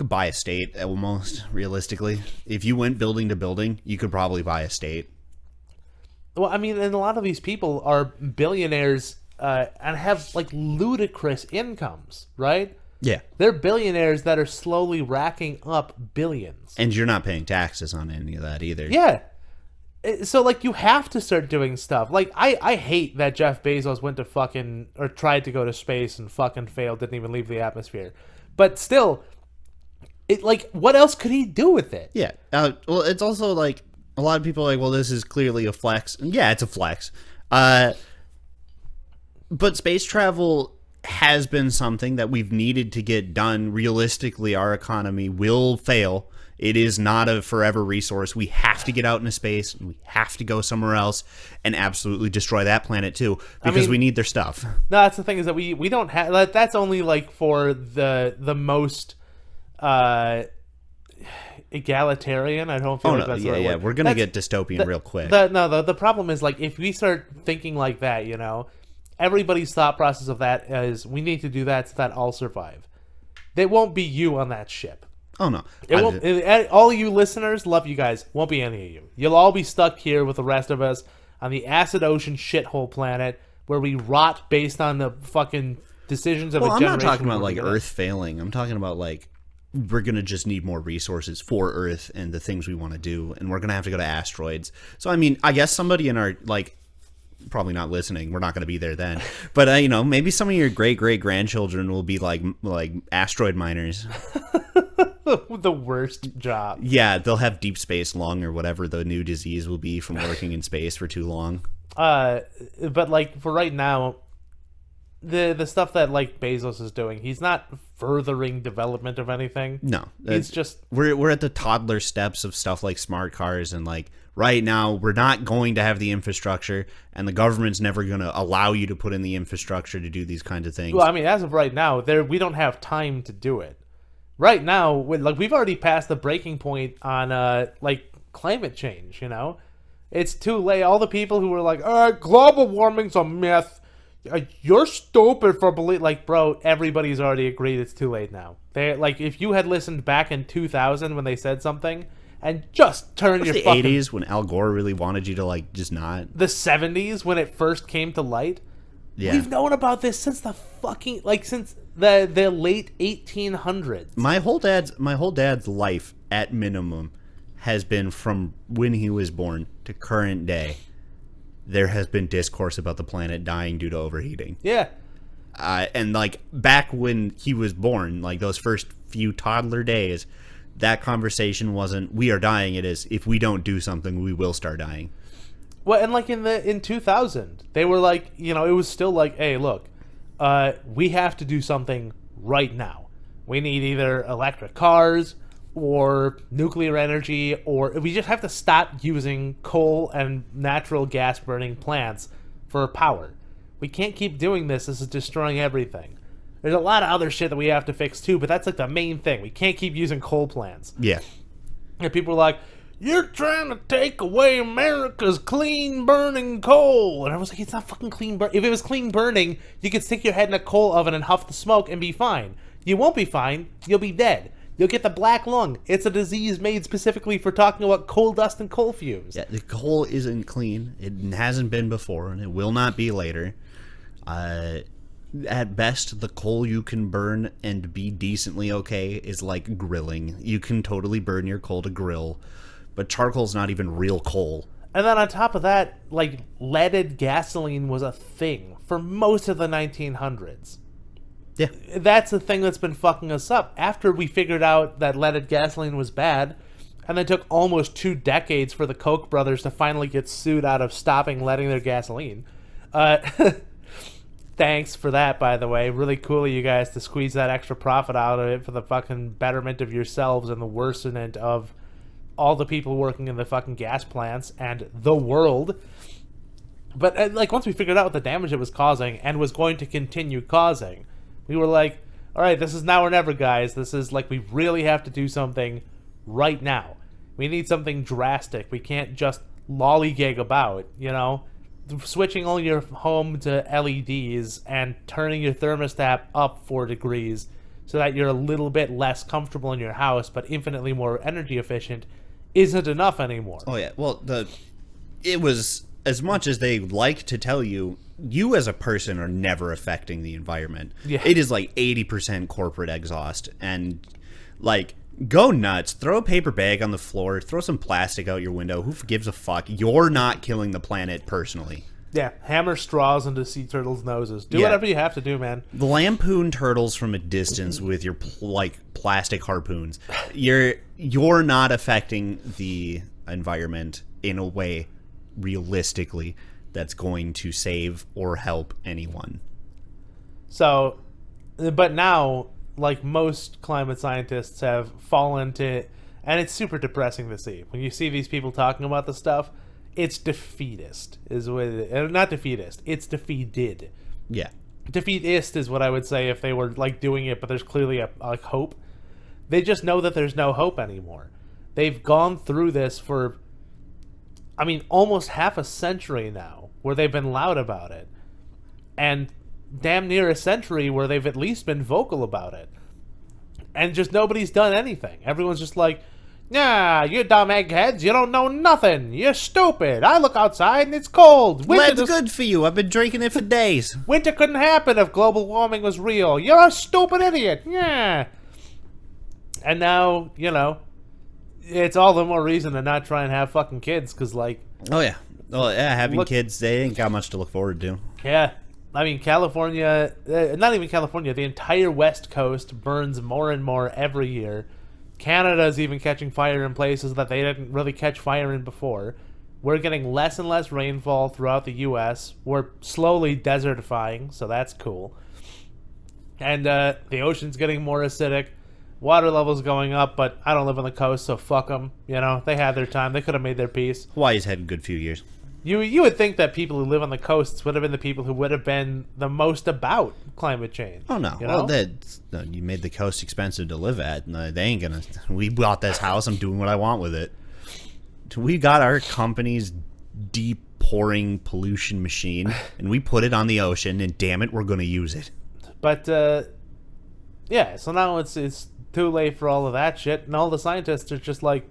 [SPEAKER 2] buy a state almost, realistically. If you went building to building, you could probably buy a state.
[SPEAKER 1] Well, I mean, and a lot of these people are billionaires and have like ludicrous incomes, right?
[SPEAKER 2] Yeah.
[SPEAKER 1] They're billionaires that are slowly racking up billions.
[SPEAKER 2] And you're not paying taxes on any of that either.
[SPEAKER 1] Yeah. So, like, you have to start doing stuff. Like, I hate that Jeff Bezos went to fucking, or tried to go to space and fucking failed, didn't even leave the atmosphere. But still, what else could he do with it?
[SPEAKER 2] Yeah. Well, it's also like, a lot of people are like, well, this is clearly a flex. And yeah, it's a flex. But space travel has been something that we've needed to get done. Realistically, our economy will fail. It is not a forever resource. We have to get out into space, and we have to go somewhere else and absolutely destroy that planet too, because we need their stuff.
[SPEAKER 1] No, that's the thing, is that we don't have. That's only like for the most egalitarian. I don't feel like that's the right word.
[SPEAKER 2] We're gonna get dystopian real quick.
[SPEAKER 1] The problem is, like, if we start thinking like that, everybody's thought process of that is we need to do that so that I'll survive. They won't be you on that ship.
[SPEAKER 2] Oh, no.
[SPEAKER 1] All you listeners, love you guys, won't be any of you. You'll all be stuck here with the rest of us on the acid ocean shithole planet where we rot based on the fucking decisions of a generation.
[SPEAKER 2] I'm not talking about, like, Earth failing. I'm talking about, like, we're going to just need more resources for Earth and the things we want to do, and we're going to have to go to asteroids. So, I mean, I guess somebody in our, like, probably not listening. We're not going to be there then. But, maybe some of your great-great-grandchildren will be, like asteroid miners.
[SPEAKER 1] The worst job.
[SPEAKER 2] Yeah, they'll have deep space lung or whatever the new disease will be from working in space for too long.
[SPEAKER 1] But like for right now, the stuff that like Bezos is doing, he's not furthering development of anything.
[SPEAKER 2] No,
[SPEAKER 1] he's just
[SPEAKER 2] we're at the toddler steps of stuff like smart cars, and like right now we're not going to have the infrastructure, and the government's never going to allow you to put in the infrastructure to do these kinds of things.
[SPEAKER 1] Well, I mean, as of right now, we don't have time to do it. Right now, we've already passed the breaking point on climate change. It's too late. All the people who were like, global warming's a myth. You're stupid for believe. Like, bro, everybody's already agreed it's too late now. If you had listened back in 2000 when they said something, and just turn your
[SPEAKER 2] the
[SPEAKER 1] fucking...
[SPEAKER 2] 80s when Al Gore really wanted you to, like, just not...
[SPEAKER 1] The 70s when it first came to light.
[SPEAKER 2] Yeah.
[SPEAKER 1] We've known about this since the fucking... Like, since the late 1800s.
[SPEAKER 2] My whole dad's life, at minimum, has been from when he was born to current day. There has been discourse about the planet dying due to overheating.
[SPEAKER 1] Yeah.
[SPEAKER 2] And, like, back when he was born, like, those first few toddler days, that conversation wasn't, we are dying. It is, if we don't do something, we will start dying.
[SPEAKER 1] Well, and, like, in 2000, they were like, you know, it was still like, hey, look, we have to do something right now. We need either electric cars or nuclear energy, or we just have to stop using coal and natural gas burning plants for power. We can't keep doing this. This is destroying everything. There's a lot of other shit that we have to fix too, but that's like the main thing. We can't keep using coal plants.
[SPEAKER 2] Yeah.
[SPEAKER 1] And people are like, you're trying to take away America's clean burning coal. And I was like, it's not fucking clean burning. If it was clean burning, you could stick your head in a coal oven and huff the smoke and be fine. You won't be fine. You'll be dead. You'll get the black lung. It's a disease made specifically for talking about coal dust and coal fumes.
[SPEAKER 2] Yeah, the coal isn't clean. It hasn't been before, and it will not be later. At best, the coal you can burn and be decently okay is like grilling. You can totally burn your coal to grill, but charcoal's not even real coal.
[SPEAKER 1] And then on top of that, like, leaded gasoline was a thing for most of the 1900s.
[SPEAKER 2] Yeah.
[SPEAKER 1] That's the thing that's been fucking us up. After we figured out that leaded gasoline was bad, and it took almost 2 decades for the Koch brothers to finally get sued out of stopping leading their gasoline. Thanks for that, by the way. Really cool of you guys to squeeze that extra profit out of it for the fucking betterment of yourselves and the worsenment of all the people working in the fucking gas plants and the world. But, like, once we figured out what the damage it was causing and was going to continue causing, we were like, all right, this is now or never, guys. This is like, we really have to do something right now. We need something drastic. We can't just lollygag about, you know? Switching all your home to LEDs and turning your thermostat up 4 degrees so that you're a little bit less comfortable in your house but infinitely more energy efficient isn't enough anymore.
[SPEAKER 2] Oh, yeah. Well, it was, as much as they like to tell you, you as a person are never affecting the environment.
[SPEAKER 1] Yeah.
[SPEAKER 2] It is like 80% corporate exhaust. And, like, go nuts. Throw a paper bag on the floor. Throw some plastic out your window. Who gives a fuck? You're not killing the planet personally.
[SPEAKER 1] Yeah, hammer straws into sea turtles' noses. Do whatever you have to do, man.
[SPEAKER 2] Lampoon turtles from a distance with your plastic harpoons. You're not affecting the environment in a way, realistically, that's going to save or help anyone.
[SPEAKER 1] So, but now, like, most climate scientists have fallen to, and it's super depressing to see. When you see these people talking about this stuff, it's defeatist, is what it is. Not defeatist, it's defeated.
[SPEAKER 2] Yeah.
[SPEAKER 1] Defeatist is what I would say if they were, like, doing it, but there's clearly a hope. They just know that there's no hope anymore. They've gone through this for, I mean, almost half a century now, where they've been loud about it. And damn near a century where they've at least been vocal about it. And just nobody's done anything. Everyone's just like, nah, you dumb eggheads, you don't know nothing. You're stupid. I look outside and it's cold.
[SPEAKER 2] Lead's good for you. I've been drinking it for days.
[SPEAKER 1] Winter couldn't happen if global warming was real. You're a stupid idiot. Yeah. And now, you know, it's all the more reason to not try and have fucking kids, because, like...
[SPEAKER 2] Oh, yeah. Well, yeah, having kids, they ain't got much to look forward to.
[SPEAKER 1] Yeah. I mean, California, not even California, the entire West Coast burns more and more every year. Canada's even catching fire in places that they didn't really catch fire in before. We're getting less and less rainfall throughout the U.S. We're slowly desertifying, so that's cool. And the ocean's getting more acidic. Water level's going up, but I don't live on the coast, so fuck them. You know, they had their time. They could have made their peace.
[SPEAKER 2] Hawaii's had a good few years.
[SPEAKER 1] You would think that people who live on the coasts would have been the people who would have been the most about climate change.
[SPEAKER 2] Oh, no.
[SPEAKER 1] You know?
[SPEAKER 2] Well, you made the coast expensive to live at. No, they ain't gonna... We bought this house. I'm doing what I want with it. We got our company's deep pouring pollution machine, and we put it on the ocean, and damn it, we're going to use it.
[SPEAKER 1] But, yeah, so now it's too late for all of that shit, and all the scientists are just like,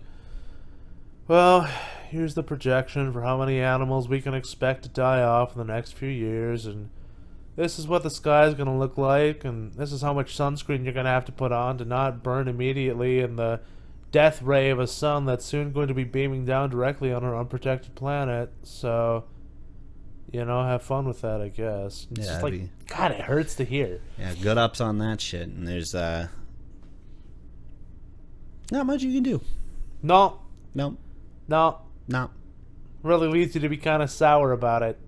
[SPEAKER 1] Well, here's the projection for how many animals we can expect to die off in the next few years, and this is what the sky is going to look like, and this is how much sunscreen you're going to have to put on to not burn immediately in the death ray of a sun that's soon going to be beaming down directly on our unprotected planet. So, have fun with that, I guess. It's just like, God, it hurts to hear.
[SPEAKER 2] Yeah, good ups on that shit. And there's not much you can do.
[SPEAKER 1] No. Really leads you to be kind of sour about it.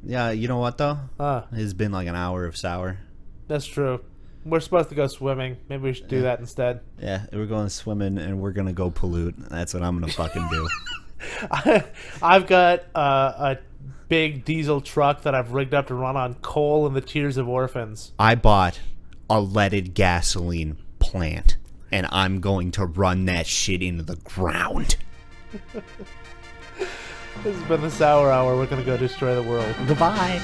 [SPEAKER 2] Yeah, you know what, though? It's been like an hour of sour.
[SPEAKER 1] That's true. We're supposed to go swimming. Maybe we should do that instead. Yeah,
[SPEAKER 2] we're going swimming, and we're going to go pollute. That's what I'm going to fucking do.
[SPEAKER 1] I've got a big diesel truck that I've rigged up to run on coal and the tears of orphans.
[SPEAKER 2] I bought a leaded gasoline plant, and I'm going to run that shit into the ground.
[SPEAKER 1] This has been the Sour Hour. We're going to go destroy the world.
[SPEAKER 2] Goodbye.